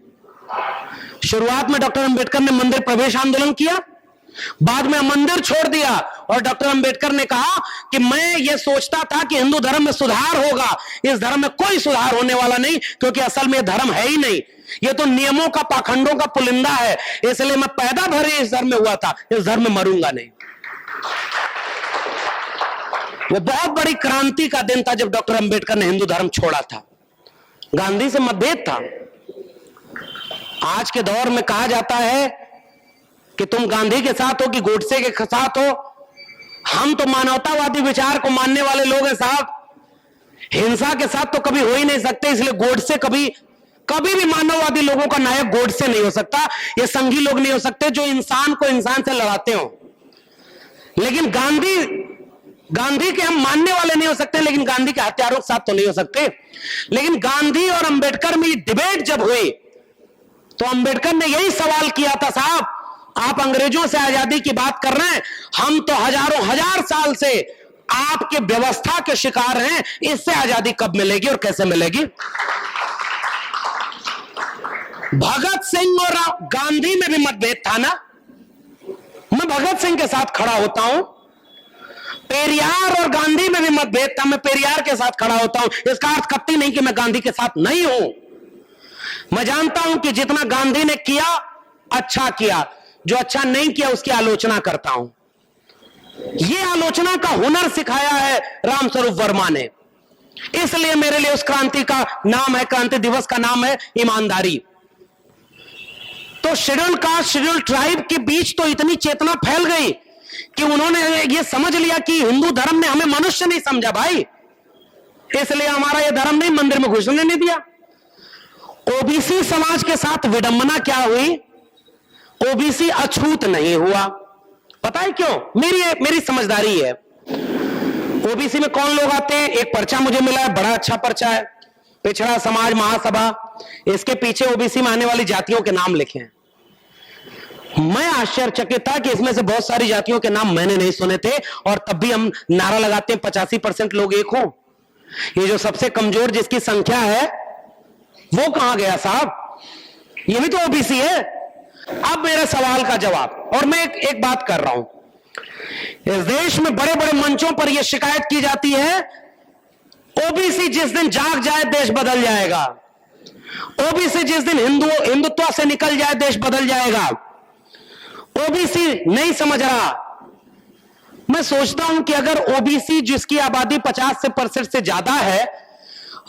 शुरुआत में डॉक्टर अंबेडकर ने मंदिर प्रवेश आंदोलन किया, बाद में मंदिर छोड़ दिया, और डॉक्टर अंबेडकर ने कहा कि मैं ये सोचता था कि हिंदू धर्म में सुधार होगा, इस धर्म में कोई सुधार होने वाला नहीं, क्योंकि असल में धर्म है ही नहीं, ये तो नियमों का, पाखंडों का पुलिंदा है। इसलिए मैं पैदा भर इस धर्म में हुआ था, इस धर्म में मरूंगा नहीं। वो बहुत बड़ी क्रांति का दिन था जब डॉक्टर अंबेडकर ने हिंदू धर्म छोड़ा था। गांधी से मतभेद था। आज के दौर में कहा जाता है कि तुम गांधी के साथ हो कि गोडसे के साथ हो। हम तो मानवतावादी विचार को मानने वाले लोग हैं साहब, हिंसा के साथ तो कभी हो ही नहीं सकते। इसलिए गोडसे कभी भी मानववादी लोगों का नायक गोडसे नहीं हो सकता। ये संघी लोग नहीं हो सकते जो इंसान को इंसान से लड़ाते हो। लेकिन गांधी के हम मानने वाले नहीं हो सकते, लेकिन गांधी के हत्यारों के साथ तो नहीं हो सकते। लेकिन गांधी और अंबेडकर में डिबेट जब हुई तो अंबेडकर ने यही सवाल किया था, साहब आप अंग्रेजों से आजादी की बात कर रहे हैं, हम तो हजार साल से आपके व्यवस्था के शिकार हैं, इससे आजादी कब मिलेगी और कैसे मिलेगी? भगत सिंह और गांधी में भी मतभेद था ना। मैं भगत सिंह के साथ खड़ा होता हूं। पेरियार और गांधी में भी मतभेद था, मैं पेरियार के साथ खड़ा होता हूं। इसका अर्थ कतई नहीं कि मैं गांधी के साथ नहीं हूं। मैं जानता हूं कि जितना गांधी ने किया अच्छा किया, जो अच्छा नहीं किया उसकी आलोचना करता हूं। यह आलोचना का हुनर सिखाया है रामस्वरूप वर्मा ने। इसलिए मेरे लिए उस क्रांति का नाम है, क्रांति दिवस का नाम है ईमानदारी। तो शेड्यूल कास्ट, शेड्यूल ट्राइब के बीच तो इतनी चेतना फैल गई कि उन्होंने ये समझ लिया कि हिंदू धर्म ने हमें मनुष्य नहीं समझा भाई, इसलिए हमारा ये धर्म नहीं मंदिर में घुसने नहीं दिया। ओबीसी समाज के साथ विडंबना क्या हुई? ओबीसी अछूत नहीं हुआ। पता है क्यों? मेरी समझदारी है। ओबीसी में कौन लोग आते हैं? एक पर्चा मुझे मिला है, बड़ा अच्छा पर्चा है, पिछड़ा समाज महासभा। इसके पीछे ओबीसी में आने वाली जातियों के नाम लिखे हैं। मैं आश्चर्यचकित था कि इसमें से बहुत सारी जातियों के नाम मैंने नहीं सुने थे, और तब भी हम नारा लगाते हैं 85% लोग एक हो। ये जो सबसे कमजोर जिसकी संख्या है वो कहां गया साहब? ये भी तो ओबीसी है। अब मेरे सवाल का जवाब, और मैं एक बात कर रहा हूं, इस देश में बड़े बड़े मंचों पर यह शिकायत की जाती है, ओबीसी जिस दिन जाग जाए देश बदल जाएगा, ओबीसी जिस दिन हिंदुत्व से निकल जाए देश बदल जाएगा, ओबीसी नहीं समझ रहा। मैं सोचता हूं कि अगर ओबीसी जिसकी आबादी 50% से ज्यादा है,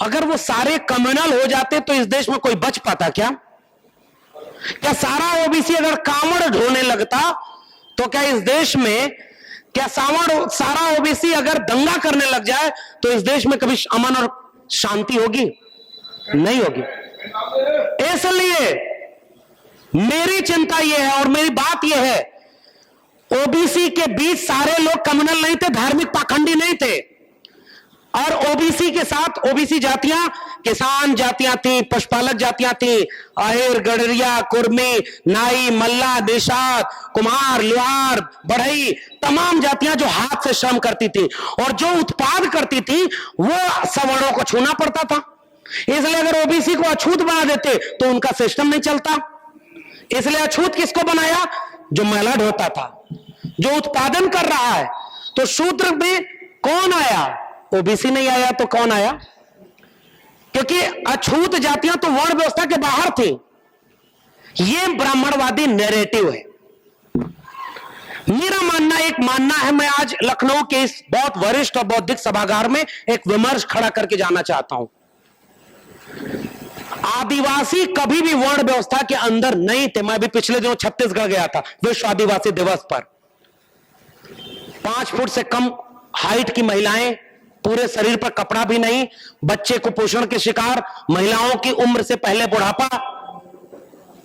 अगर वो सारे कम्युनल हो जाते तो इस देश में कोई बच पाता क्या? क्या सारा ओबीसी अगर कांवड़ ढोने लगता तो क्या इस देश में, क्या सारा ओबीसी अगर दंगा करने लग जाए तो इस देश में कभी अमन और शांति होगी? नहीं होगी। इसलिए मेरी चिंता यह है और मेरी बात यह है, ओबीसी के बीच सारे लोग कम्युनल नहीं थे, धार्मिक पाखंडी नहीं थे, और ओबीसी के साथ ओबीसी जातियां किसान जातियां थी, पशुपालक जातियां थी, अहिर, गडरिया, कुर्मी, नाई, मल्ला, निषाद, कुम्हार, लोहार, बढ़ई, तमाम जातियां जो हाथ से श्रम करती थी और जो उत्पाद करती थी वो सवर्णों को छूना पड़ता था। इसलिए अगर ओबीसी को अछूत बना देते तो उनका सिस्टम नहीं चलता। इसलिए अछूत किसको बनाया? जो मैला ढोता था, जो उत्पादन कर रहा है। तो शूद्र में कौन आया? ओबीसी नहीं आया तो कौन आया? क्योंकि अछूत जातियां तो वर्ण व्यवस्था के बाहर थी। यह ब्राह्मणवादी नैरेटिव है। मेरा मानना है, मैं आज लखनऊ के इस बहुत वरिष्ठ और बौद्धिक सभागार में एक विमर्श खड़ा करके जाना चाहता हूं। आदिवासी कभी भी वर्ण व्यवस्था के अंदर नहीं थे। मैं भी पिछले दिनों छत्तीसगढ़ गया था विश्व आदिवासी दिवस पर। 5 फुट से कम हाइट की महिलाएं, पूरे शरीर पर कपड़ा भी नहीं, बच्चे कुपोषण के शिकार, महिलाओं की उम्र से पहले बुढ़ापा।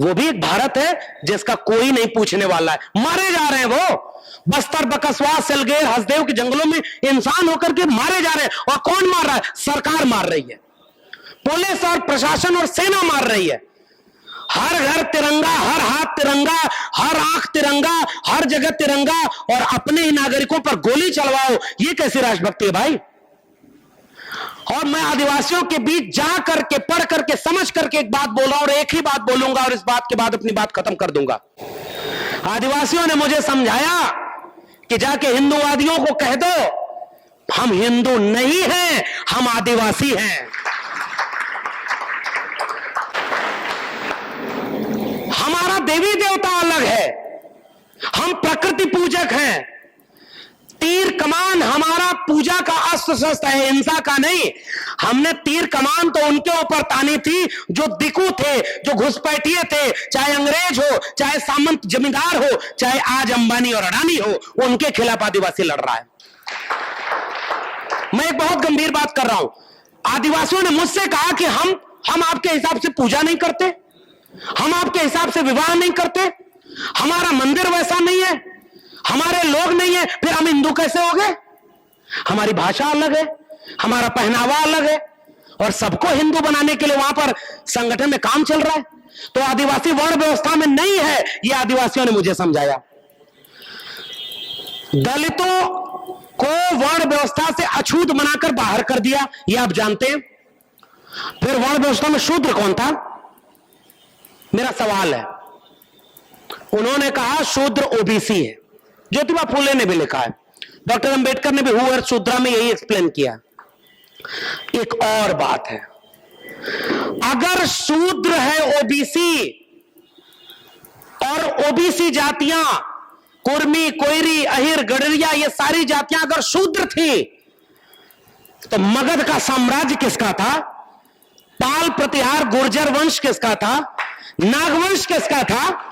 वो भी एक भारत है जिसका कोई नहीं पूछने वाला है। मारे जा रहे हैं वो बस्तर, बकसवा, सिलगेर, हसदेव के जंगलों में इंसान होकर के मारे जा रहे हैं। और कौन मार रहा है? सरकार मार रही है, पुलिस और प्रशासन और सेना मार रही है। हर घर तिरंगा, हर हाथ तिरंगा, हर आंख तिरंगा, हर जगह तिरंगा, और अपने ही नागरिकों पर गोली चलवाओ। ये कैसी राष्ट्रभक्ति है भाई? और मैं आदिवासियों के बीच जा करके, पढ़ करके, समझ करके एक बात बोल रहा हूं और एक ही बात बोलूंगा और इस बात के बाद अपनी बात खत्म कर दूंगा। आदिवासियों ने मुझे समझाया कि जाके हिंदूवादियों को कह दो हम हिंदू नहीं हैं, हम आदिवासी हैं। हमारा देवी देवता अलग है, हम प्रकृति पूजक हैं। तीर कमान हमारा पूजा का अस्त्र शस्त्र है, हिंसा का नहीं। हमने तीर कमान तो उनके ऊपर तानी थी जो दिकू थे, जो घुसपैठिए थे, चाहे अंग्रेज हो, चाहे सामंत जमींदार हो, चाहे आज अंबानी और अडानी हो, उनके खिलाफ आदिवासी लड़ रहा है। मैं एक बहुत गंभीर बात कर रहा हूं। आदिवासियों ने मुझसे कहा कि हम आपके हिसाब से पूजा नहीं करते, हम आपके हिसाब से विवाह नहीं करते, हमारा मंदिर वैसा नहीं है, हमारे लोग नहीं है, फिर हम हिंदू कैसे हो गए? हमारी भाषा अलग है, हमारा पहनावा अलग है, और सबको हिंदू बनाने के लिए वहां पर संगठन में काम चल रहा है। तो आदिवासी वर्ण व्यवस्था में नहीं है, यह आदिवासियों ने मुझे समझाया। दलितों को वर्ण व्यवस्था से अछूत बनाकर बाहर कर दिया, यह आप जानते हैं। फिर वर्ण व्यवस्था में शूद्र कौन था? मेरा सवाल है। उन्होंने कहा शूद्र ओबीसी है। ज्योतिबा फूले ने भी लिखा है, डॉक्टर अंबेडकर ने भी हु और शूद्रा में यही एक्सप्लेन किया। एक और बात है, अगर शूद्र है ओबीसी, और ओबीसी जातियां कुर्मी, कोयरी, अहिर, गडरिया, ये सारी जातियां अगर शूद्र थी तो मगध का साम्राज्य किसका था? पाल प्रतिहार गुर्जर वंश किसका था? नागवंश किसका था?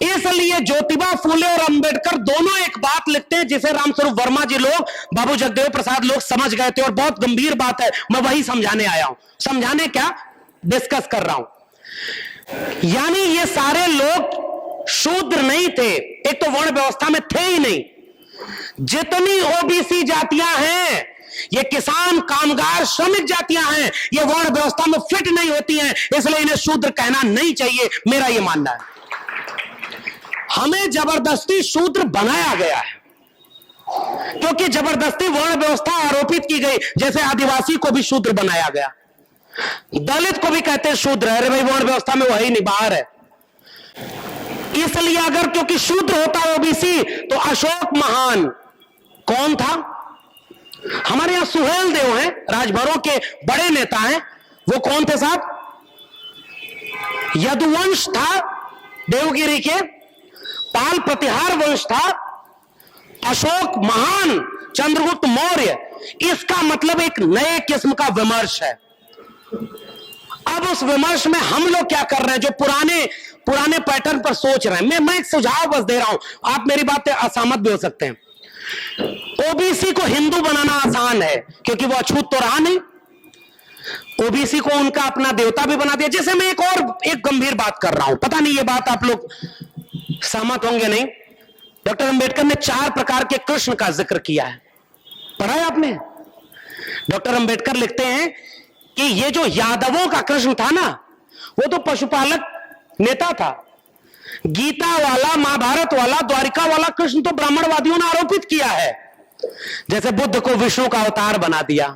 इसलिए ज्योतिबा फूले और अंबेडकर दोनों एक बात लिखते हैं जिसे रामस्वरूप वर्मा जी लोग, बाबू जगदेव प्रसाद लोग समझ गए थे, और बहुत गंभीर बात है। मैं वही समझाने आया हूं। समझाने क्या, डिस्कस कर रहा हूं। यानी ये सारे लोग शूद्र नहीं थे, एक तो वर्ण व्यवस्था में थे ही नहीं। जितनी ओबीसी जातियां हैं, ये किसान, कामगार, श्रमिक जातियां हैं, ये वर्ण व्यवस्था में फिट नहीं होती हैं, इसलिए इन्हें शूद्र कहना नहीं चाहिए, मेरा ये मानना है। हमें जबरदस्ती शूद्र बनाया गया है, क्योंकि जबरदस्ती वर्ण व्यवस्था आरोपित की गई। जैसे आदिवासी को भी शूद्र बनाया गया, दलित को भी कहते हैं शूद्र, अरे भाई वर्ण व्यवस्था में वही नहीं, बाहर है। इसलिए अगर क्योंकि शूद्र होता ओबीसी तो अशोक महान कौन था? हमारे यहां सुहेल देव हैं, राजभरों के बड़े नेता हैं, वो कौन थे साहब? यदुवंश था देवगिरी के, पाल प्रतिहार वंश था, अशोक महान, चंद्रगुप्त मौर्य। इसका मतलब एक नए किस्म का विमर्श है। अब उस विमर्श में हम लोग क्या कर रहे हैं? जो पुराने पैटर्न पर सोच रहे हैं। मैं एक सुझाव बस दे रहा हूं, आप मेरी बात से असहमत भी हो सकते हैं। ओबीसी को हिंदू बनाना आसान है, क्योंकि वो अछूत तो रहा नहीं। ओबीसी को उनका अपना देवता भी बना दिया। जैसे मैं एक गंभीर बात कर रहा हूं, पता नहीं ये बात आप लोग सहमत होंगे नहीं। डॉक्टर अंबेडकर ने 4 प्रकार के कृष्ण का जिक्र किया है, पढ़ा है आपने? डॉक्टर अंबेडकर लिखते हैं कि ये जो यादवों का कृष्ण था ना, वो तो पशुपालक नेता था। गीता वाला, महाभारत वाला, द्वारिका वाला कृष्ण तो ब्राह्मणवादियों ने आरोपित किया है। जैसे बुद्ध को विष्णु का अवतार बना दिया।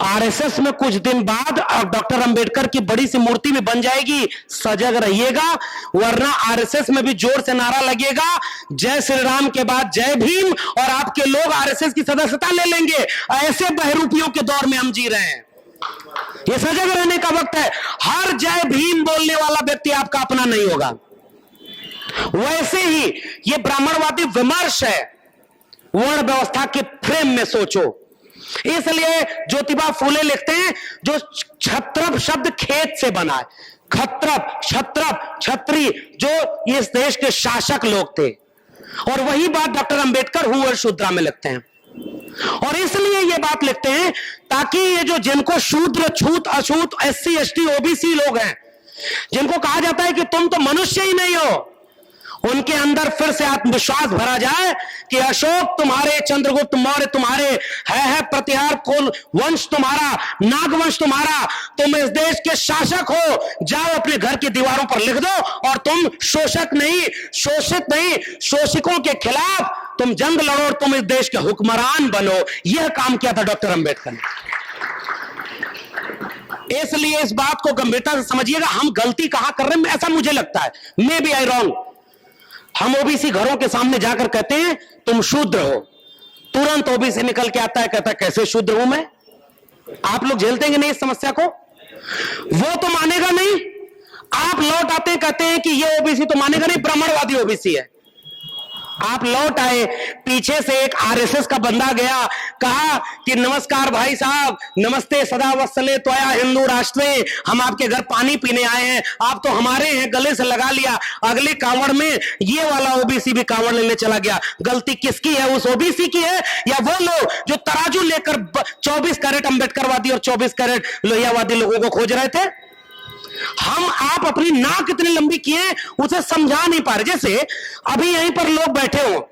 आरएसएस में कुछ दिन बाद डॉक्टर अंबेडकर की बड़ी सी मूर्ति भी बन जाएगी, सजग रहिएगा, वरना आरएसएस में भी जोर से नारा लगेगा, जय श्री राम के बाद जय भीम, और आपके लोग आरएसएस की सदस्यता ले लेंगे। ऐसे बहरूपियों के दौर में हम जी रहे हैं। ये सजग रहने का वक्त है। हर जय भीम बोलने वाला व्यक्ति आपका अपना नहीं होगा। वैसे ही ये ब्राह्मणवादी विमर्श है, वर्ण व्यवस्था के फ्रेम में सोचो। इसलिए ज्योतिबा फूले लिखते हैं, जो क्षत्रप शब्द खेत से बना है। क्षत्रप, क्षत्रिय, जो इस देश के शासक लोग थे। और वही बात डॉक्टर अंबेडकर हुआ शूद्रा में लिखते हैं। और इसलिए ये बात लिखते हैं ताकि ये जो जिनको शूद्र, छूत, अछूत, एससी, एसटी, ओबीसी लोग हैं, जिनको कहा जाता है कि तुम तो मनुष्य ही नहीं हो, उनके अंदर फिर से आत्मविश्वास भरा जाए कि अशोक तुम्हारे, चंद्रगुप्त मौर्य तुम्हारे, है प्रतिहार कुल वंश तुम्हारा, नागवंश तुम्हारा, तुम इस देश के शासक हो। जाओ अपने घर की दीवारों पर लिख दो, और तुम शोषक नहीं, शोषित नहीं, शोषकों के खिलाफ तुम जंग लड़ो और तुम इस देश के हुक्मरान बनो। यह काम किया था डॉक्टर अंबेडकर ने। इसलिए इस बात को गंभीरता से समझिएगा। हम गलती कहां कर रहे हैं, ऐसा मुझे लगता है, मे बी आई रॉन्ग। हम ओबीसी घरों के सामने जाकर कहते हैं तुम शूद्र हो, तुरंत ओबीसी निकल के आता है, कहता है कैसे शूद्र हूं मैं? आप लोग झेलते हैं नहीं इस समस्या को? वो तो मानेगा नहीं। आप लौट आते कहते हैं कि ये ओबीसी तो मानेगा नहीं, ब्राह्मणवादी ओबीसी है। आप लौट आए, पीछे से एक आरएसएस का बंदा गया, कहा कि नमस्कार भाई साहब, नमस्ते सदा वत्सले त्वया हिंदू राष्ट्रे, हम आपके घर पानी पीने आए हैं, आप तो हमारे हैं, गले से लगा लिया। अगले कांवड़ में ये वाला ओबीसी भी कांवड़ लेने चला गया। गलती किसकी है? उस ओबीसी की है या वो लोग जो तराजू लेकर 24 कैरेट अंबेडकरवादी और 24 कैरेट लोहियावादी लोगों को खोज रहे थे? आप अपनी नाक इतनी लंबी किए, उसे समझा नहीं पा रहे। जैसे अभी यहीं पर लोग बैठे हो,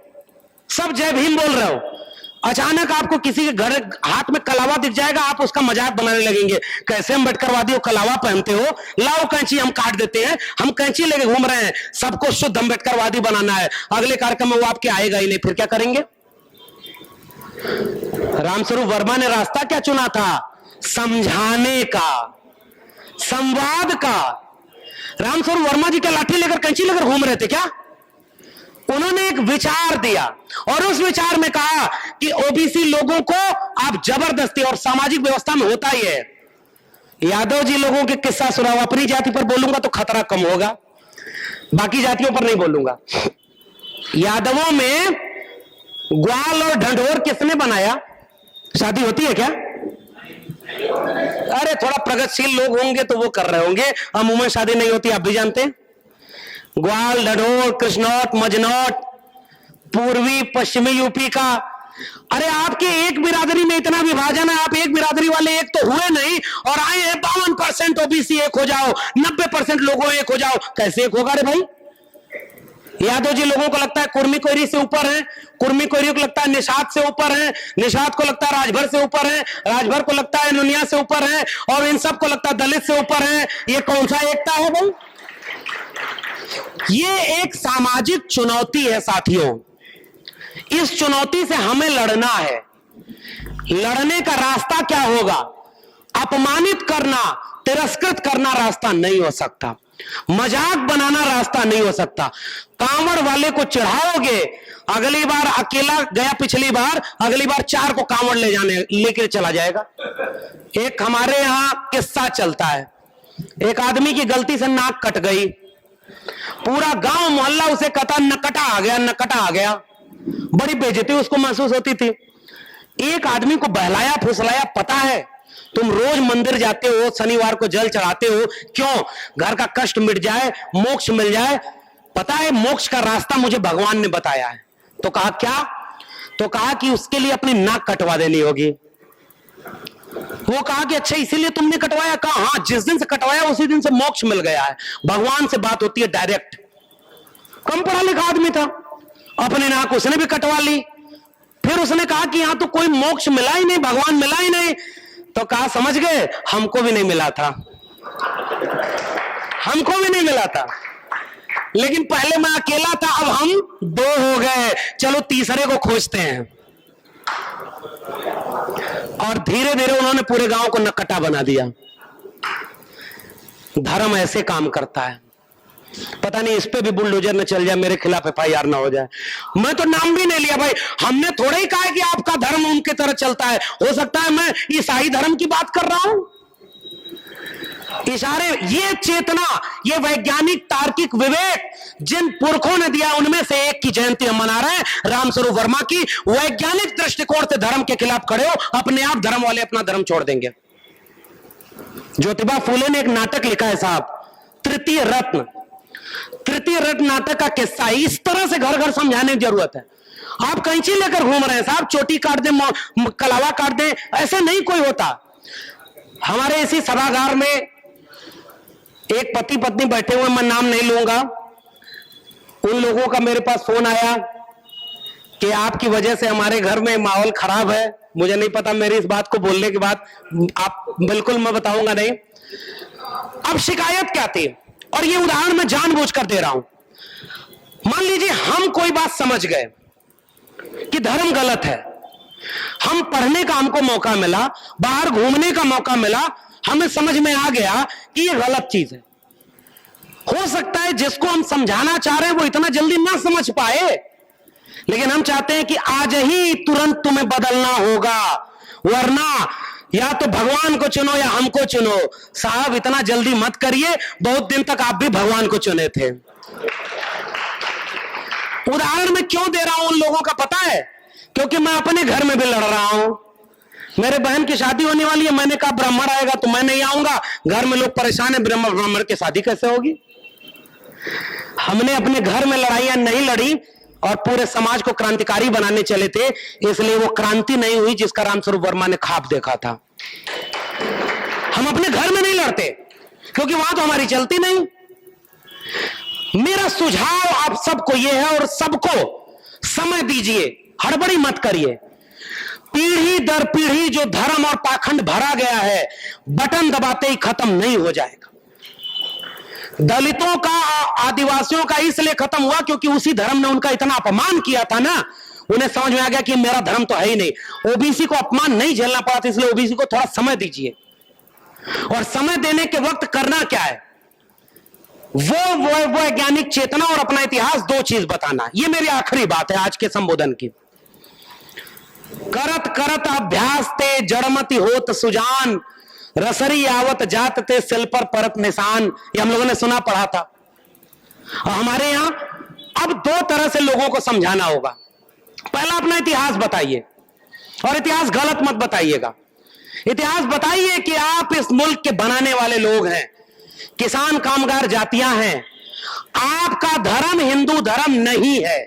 सब जय भीम बोल रहे हो, अचानक आपको किसी के घर हाथ में कलावा दिख जाएगा, आप उसका मजाक बनाने लगेंगे, कैसे अंबेडकरवादी हो, कलावा पहनते हो, लाओ कैंची हम काट देते हैं, हम कैंची लेके घूम रहे हैं, सबको शुद्ध अंबेडकरवादी बनाना है। अगले कार्यक्रम में वो आपके आएगा ही नहीं, फिर क्या करेंगे? रामस्वरूप वर्मा ने रास्ता क्या चुना था? समझाने का, संवाद का। रामस्वरूप वर्मा जी क्या लाठी लेकर, कैंची लेकर घूम रहे थे क्या? उन्होंने एक विचार दिया और उस विचार में कहा कि ओबीसी लोगों को आप जबरदस्ती, और सामाजिक व्यवस्था में होता ही है, यादव जी लोगों के किस्सा सुनाओ। अपनी जाति पर बोलूंगा तो खतरा कम होगा, बाकी जातियों पर नहीं बोलूंगा। यादवों में ग्वाल और ढंढोर किसने बनाया? शादी होती है क्या? अरे थोड़ा प्रगतिशील लोग होंगे तो वो कर रहे होंगे, अमूमन शादी नहीं होती, आप भी जानते हैं। ग्वाल, ढंढोर, कृष्णौट, मजनौट, पूर्वी पश्चिमी यूपी का अरे आपके एक बिरादरी में इतना विभाजन है, आप एक बिरादरी वाले एक तो हुए नहीं और आए हैं 52% ओबीसी एक हो जाओ, 90% लोगों एक हो जाओ। कैसे एक होगा रे भाई? यादव जी लोगों को लगता है कुर्मी कोयरी से ऊपर है, कुर्मी कोयरी को लगता है निषाद से ऊपर है, निषाद को लगता है राजभर से ऊपर है, राजभर को लगता है नुनिया से ऊपर है, और इन सब को लगता है दलित से ऊपर है। ये कौन सा एकता है भाई? ये एक सामाजिक चुनौती है साथियों। इस चुनौती से हमें लड़ना है। लड़ने का रास्ता क्या होगा? अपमानित करना, तिरस्कृत करना रास्ता नहीं हो सकता, मजाक बनाना रास्ता नहीं हो सकता। कांवड़ वाले को चढ़ाओगे, अगली बार अकेला गया, पिछली बार, अगली बार 4 को कांवड़ लेकर चला जाएगा। एक हमारे यहां किस्सा चलता है, एक आदमी की गलती से नाक कट गई, पूरा गांव मोहल्ला उसे कहता नकटा आ गया, नकटा आ गया। बड़ी बेइज्जती उसको महसूस होती थी। एक आदमी को बहलाया फुसलाया, पता है तुम रोज मंदिर जाते हो, शनिवार को जल चढ़ाते हो, क्यों? घर का कष्ट मिट जाए, मोक्ष मिल जाए। पता है मोक्ष का रास्ता मुझे भगवान ने बताया है। तो कहा क्या? तो कहा कि उसके लिए अपनी नाक कटवा देनी होगी। वो कहा कि अच्छा इसीलिए तुमने कटवाया? कहा हाँ, जिस दिन से कटवाया उसी दिन से मोक्ष मिल गया है। भगवान से बात होती है डायरेक्ट। कम पढ़ा लिखा आदमी था, अपनी नाक उसने भी कटवा ली। फिर उसने कहा कि यहां तो कोई मोक्ष मिला ही नहीं, भगवान मिला ही नहीं। तो कहा समझ गए, हमको भी नहीं मिला था, हमको भी नहीं मिला था, लेकिन पहले मैं अकेला था, अब हम 2 हो गए, चलो तीसरे को खोजते हैं। और धीरे धीरे उन्होंने पूरे गांव को नकटा बना दिया। धर्म ऐसे काम करता है। पता नहीं इस पे भी बुलडोजर न चल जाए, मेरे खिलाफ FIR ना हो जाए। मैं तो नाम भी नहीं लिया भाई, हमने थोड़ा ही कहा कि आपका धर्म उनके तरह चलता है। हो सकता है मैं ईसाई धर्म की बात कर रहा हूं। इशारे, ये चेतना, ये वैज्ञानिक तार्किक विवेक जिन पुरखों ने दिया, उनमें से एक की जयंती हम मना रहे हैं, रामस्वरूप वर्मा की। वैज्ञानिक दृष्टिकोण से धर्म के खिलाफ खड़े हो, अपने आप धर्म वाले अपना धर्म छोड़ देंगे। ज्योतिबा फूले ने एक नाटक लिखा है साहब, तृतीय रत्न। तृतीय रत्न नाटक का किस्सा इस तरह से घर घर समझाने की जरूरत है। आप कैंची लेकर घूम रहे हैं साहब, चोटी काट दे, कलावा काट दे, ऐसे नहीं कोई होता। हमारे इसी सभागार में एक पति पत्नी बैठे हुए, मैं नाम नहीं लूंगा, उन लोगों का मेरे पास फोन आया कि आपकी वजह से हमारे घर में माहौल खराब है। मुझे नहीं पता मेरी इस बात को बोलने के बाद, आप बिल्कुल मैं बताऊंगा नहीं। अब शिकायत क्या थी, और ये उदाहरण मैं जानबूझकर दे रहा हूं। मान लीजिए हम कोई बात समझ गए कि धर्म गलत है, हम पढ़ने का हमको मौका मिला, बाहर घूमने का मौका मिला, हमें समझ में आ गया कि ये गलत चीज है। हो सकता है जिसको हम समझाना चाह रहे हैं वो इतना जल्दी ना समझ पाए, लेकिन हम चाहते हैं कि आज ही तुरंत तुम्हें बदलना होगा, वरना या तो भगवान को चुनो या हमको चुनो। साहब इतना जल्दी मत करिए, बहुत दिन तक आप भी भगवान को चुने थे। उदाहरण मैं क्यों दे रहा हूं उन लोगों का पता है? क्योंकि मैं अपने घर में भी लड़ रहा हूं। मेरे बहन की शादी होने वाली है, मैंने कहा ब्राह्मण आएगा तो मैं नहीं आऊंगा, घर में लोग परेशान है, ब्राह्मण की शादी कैसे होगी? हमने अपने घर में लड़ाइयां नहीं लड़ी और पूरे समाज को क्रांतिकारी बनाने चले थे, इसलिए वो क्रांति नहीं हुई जिसका रामस्वरूप वर्मा ने ख्वाब देखा था। हम अपने घर में नहीं लड़ते क्योंकि वहां तो हमारी चलती नहीं। मेरा सुझाव आप सबको यह है, और सबको समय दीजिए, हड़बड़ी मत करिए। पीढ़ी दर पीढ़ी जो धर्म और पाखंड भरा गया है, बटन दबाते ही खत्म नहीं हो जाएगा। दलितों का, आदिवासियों का इसलिए खत्म हुआ क्योंकि उसी धर्म ने उनका इतना अपमान किया था ना, उन्हें समझ में आ गया कि मेरा धर्म तो है ही नहीं। ओबीसी को अपमान नहीं झेलना पड़ा था, इसलिए ओबीसी को थोड़ा समय दीजिए। और समय देने के वक्त करना क्या है? वो वैज्ञानिक चेतना और अपना इतिहास, 2 चीज बताना। ये मेरी आखिरी बात है आज के संबोधन की। करत करत अभ्यास ते जड़मति होत सुजान, रसरी आवत जात ते सिल पर परत निशान। ये हम लोगों ने सुना पढ़ा था। और हमारे यहां अब 2 तरह से लोगों को समझाना होगा। पहला, अपना इतिहास बताइए, और इतिहास गलत मत बताइएगा। इतिहास बताइए कि आप इस मुल्क के बनाने वाले लोग हैं, किसान कामगार जातियां हैं। आपका धर्म हिंदू धर्म नहीं है।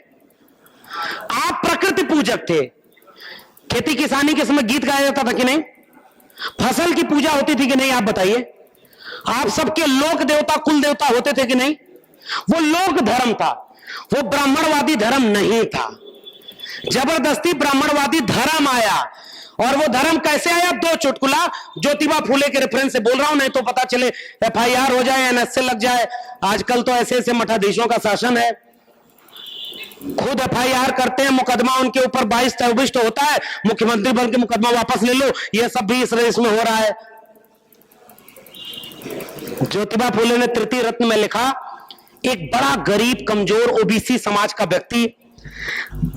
आप प्रकृति पूजक थे, खेती किसानी के समय गीत गाया जाता था कि नहीं? फसल की पूजा होती थी कि नहीं? आप बताइए। आप सबके लोक देवता कुल देवता होते थे कि नहीं? वो लोक धर्म था, वो ब्राह्मणवादी धर्म नहीं था। जबरदस्ती ब्राह्मणवादी धर्म आया। और वो धर्म कैसे आया? दो चुटकुला ज्योतिबा फूले के रेफरेंस से बोल रहा हूं, नहीं तो पता चले FIR हो जाए, NS लग जाए। आजकल तो ऐसे ऐसे मठाधीशों का शासन है, खुद FIR करते हैं, मुकदमा उनके ऊपर 22-24 होता है, मुख्यमंत्री बन के मुकदमा वापस ले लो। ये सब भी इस रेस में हो रहा है। ज्योतिबा फूले ने तृतीय रत्न में लिखा, एक बड़ा गरीब कमजोर OBC समाज का व्यक्ति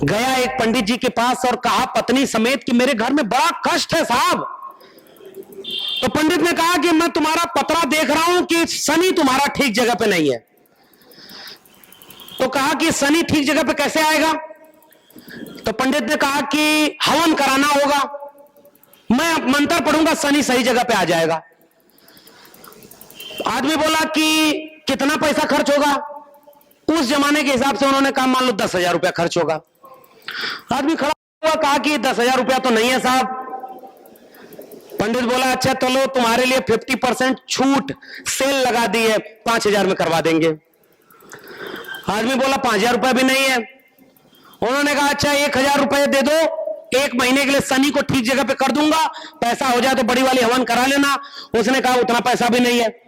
गया एक पंडित जी के पास और कहा पत्नी समेत कि मेरे घर में बड़ा कष्ट है साहब। तो पंडित ने कहा कि मैं तुम्हारा पतरा देख रहा हूं कि शनि तुम्हारा ठीक जगह पे नहीं है। तो कहा कि शनि ठीक जगह पे कैसे आएगा? तो पंडित ने कहा कि हवन कराना होगा, मैं मंत्र पढ़ूंगा, शनि सही जगह पे आ जाएगा। आदमी बोला कि कितना पैसा खर्च होगा? उस जमाने के हिसाब से उन्होंने कहा मान लो 10,000 रुपया खर्च होगा। आदमी खड़ा हुआ, कहा कि 10,000 रुपया तो नहीं है साहब। पंडित बोला अच्छा चलो तुम्हारे लिए 50% छूट सेल लगा दी है, 5,000 में करवा देंगे। आदमी बोला 5,000 रुपया भी नहीं है। उन्होंने कहा अच्छा 1,000 रुपये दे दो, 1 महीने के लिए शनि को ठीक जगह पे कर दूंगा, पैसा हो जाए तो बड़ी वाली हवन करा लेना। उसने कहा उतना पैसा भी नहीं है।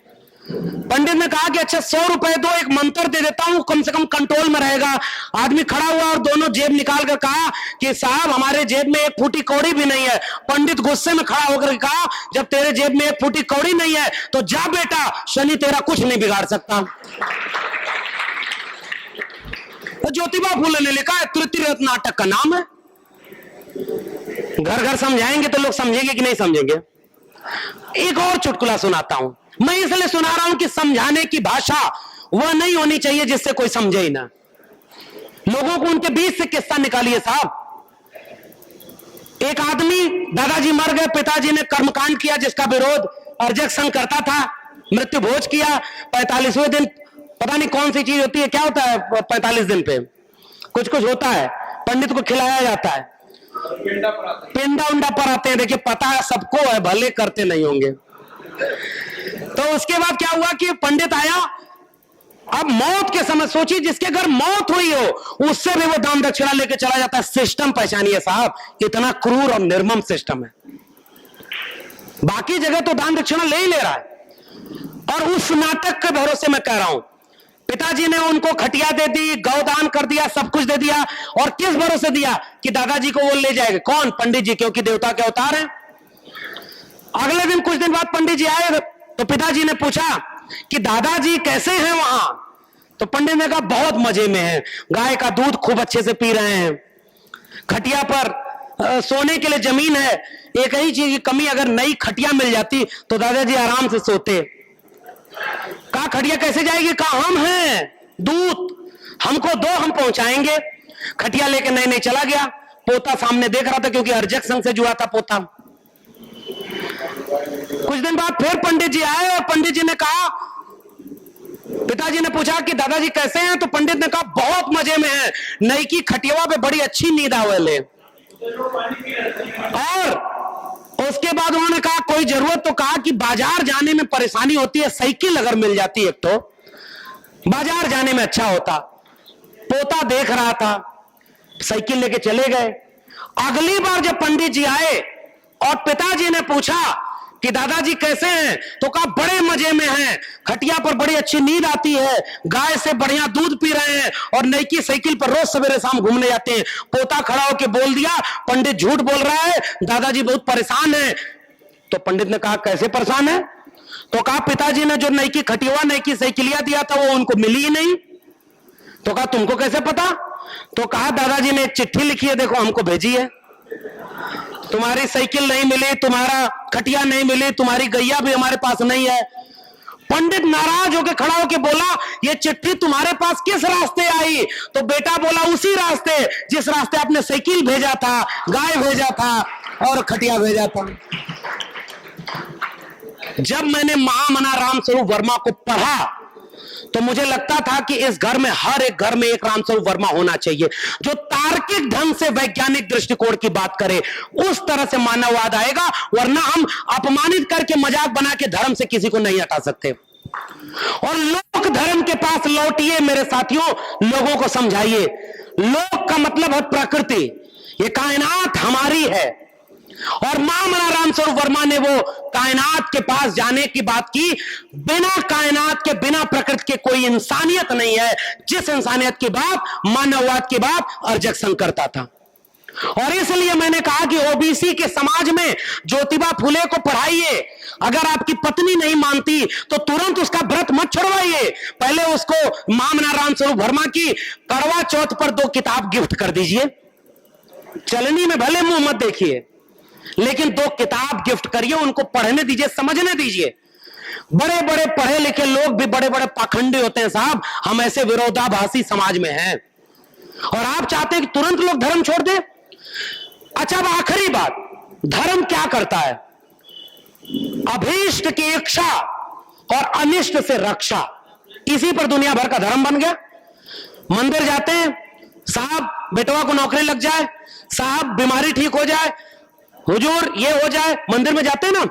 पंडित ने कहा कि अच्छा 100 रुपए दो, एक मंत्र दे देता हूं, कम से कम कंट्रोल में रहेगा। आदमी खड़ा हुआ और दोनों जेब निकाल कर कहा कि साहब हमारे जेब में 1 फूटी कौड़ी भी नहीं है। पंडित गुस्से में खड़ा होकर कहा जब तेरे जेब में 1 फूटी कौड़ी नहीं है तो जा बेटा, शनि तेरा कुछ नहीं बिगाड़ सकता। तो ज्योतिबा फूले ने लिखा है, तृतीय रत्न नाटक का नाम है। घर घर समझाएंगे तो लोग समझेंगे कि नहीं समझेंगे? एक और चुटकुला सुनाता हूं। मैं इसलिए सुना रहा हूं कि समझाने की भाषा वह नहीं होनी चाहिए जिससे कोई समझे ही ना। लोगों को उनके बीच से किस्सा निकालिए साहब। एक आदमी, दादाजी मर गए, पिताजी ने कर्मकांड किया जिसका विरोध अर्जक संघ करता था, मृत्यु भोज किया। 45वें दिन पता नहीं कौन सी चीज होती है, क्या होता है 45 दिन पे? कुछ कुछ होता है, पंडित को खिलाया जाता है, पिंडा उंडा पर आते हैं। देखिए पता है सबको है, भले करते नहीं होंगे। तो उसके बाद क्या हुआ कि पंडित आया। अब मौत के समय सोचिए, जिसके घर मौत हुई हो उससे भी वो दान दक्षिणा लेके चला जाता है। सिस्टम पहचानिए साहब, इतना क्रूर और निर्मम सिस्टम है। बाकी जगह तो दान दक्षिणा ले ही ले रहा है। और उस नाटक के भरोसे मैं कह रहा हूं, पिताजी ने उनको खटिया दे दी, गौदान कर दिया, सब कुछ दे दिया। और किस भरोसे दिया कि दादाजी को वो ले जाएगा? कौन? पंडित जी, क्योंकि देवता के अवतार हैं। अगले दिन कुछ दिन बाद पंडित जी आए तो पिताजी ने पूछा कि दादाजी कैसे हैं वहां? तो पंडित ने कहा बहुत मजे में हैं, गाय का दूध खूब अच्छे से पी रहे हैं, खटिया पर सोने के लिए जमीन है। एक ही चीज की कमी, अगर नई खटिया मिल जाती तो दादाजी आराम से सोते। कहा खटिया कैसे जाएगी? कहा हम हैं दूत, हमको दो, हम पहुंचाएंगे। खटिया लेके नई नई चला गया। पोता सामने देख रहा था क्योंकि अर्जक संघ से जुड़ा था पोता। कुछ दिन बाद फिर पंडित जी आए और पंडित जी ने कहा, पिताजी ने पूछा कि दादाजी कैसे हैं? तो पंडित ने कहा बहुत मजे में हैं, नई की खटिया पे बड़ी अच्छी नींद आवे। और उसके बाद उन्होंने कहा कोई जरूरत? तो कहा कि बाजार जाने में परेशानी होती है, साइकिल अगर मिल जाती एक तो बाजार जाने में अच्छा होता। पोता देख रहा था, साइकिल लेके चले गए। अगली बार जब पंडित जी आए और पिताजी ने पूछा कि दादाजी कैसे हैं? तो कहा बड़े मजे में हैं, खटिया पर बड़ी अच्छी नींद आती है, गाय से बढ़िया दूध पी रहे हैं और नई की साइकिल पर रोज सवेरे शाम घूमने जाते हैं। पोता खड़ा होकर बोल दिया पंडित झूठ बोल रहा है, दादाजी बहुत परेशान है। तो पंडित ने कहा कैसे परेशान है? तो कहा पिताजी ने जो नई की खटिया नई की साइकिलिया दिया था वो उनको मिली ही नहीं। तो कहा तुमको कैसे पता? तो कहा दादाजी ने एक चिट्ठी लिखी है, देखो हमको भेजी है, तुम्हारी साइकिल नहीं मिली, तुम्हारा खटिया नहीं मिली, तुम्हारी गैया भी हमारे पास नहीं है। पंडित नाराज होकर खड़ा होकर बोला ये चिट्ठी तुम्हारे पास किस रास्ते आई? तो बेटा बोला उसी रास्ते जिस रास्ते आपने साइकिल भेजा था, गाय भेजा था और खटिया भेजा था। जब मैंने महामना राम स्वरूप वर्मा को पढ़ा तो मुझे लगता था कि इस घर में, हर एक घर में एक रामस्वरूप वर्मा होना चाहिए, जो तार्किक ढंग से वैज्ञानिक दृष्टिकोण की बात करे। उस तरह से मानववाद आएगा, वरना हम अपमानित करके, मजाक बना के धर्म से किसी को नहीं हटा सकते। और लोक धर्म के पास लौटिए मेरे साथियों, लोगों को समझाइए। लोक का मतलब है प्रकृति, ये कायनात हमारी है। और महामना रामस्वरूप वर्मा ने वो कायनात के पास जाने की बात की। बिना कायनात के, बिना प्रकृति के कोई इंसानियत नहीं है, जिस इंसानियत की बात, मानववाद की बात अर्जक संघ करता था। और इसलिए मैंने कहा कि ओबीसी के समाज में ज्योतिबा फुले को पढ़ाइए। अगर आपकी पत्नी नहीं मानती तो तुरंत उसका व्रत मत छोड़वाइए, पहले उसको महामना रामस्वरूप वर्मा की करवा चौथ पर 2 किताब गिफ्ट कर दीजिए। चलनी में भले मुंह मत देखिए, लेकिन 2 किताब गिफ्ट करिए, उनको पढ़ने दीजिए, समझने दीजिए। बड़े बड़े पढ़े लिखे लोग भी बड़े बड़े पाखंडी होते हैं साहब, हम ऐसे विरोधाभासी समाज में हैं। और आप चाहते हैं कि तुरंत लोग धर्म छोड़ दें? अच्छा, अब आखिरी बात, धर्म क्या करता है? अभीष्ट की इच्छा और अनिष्ट से रक्षा, इसी पर दुनिया भर का धर्म बन गया। मंदिर जाते हैं, साहब बेटवा को नौकरी लग जाए, साहब बीमारी ठीक हो जाए, हुजूर ये हो जाए। मंदिर में जाते हैं ना,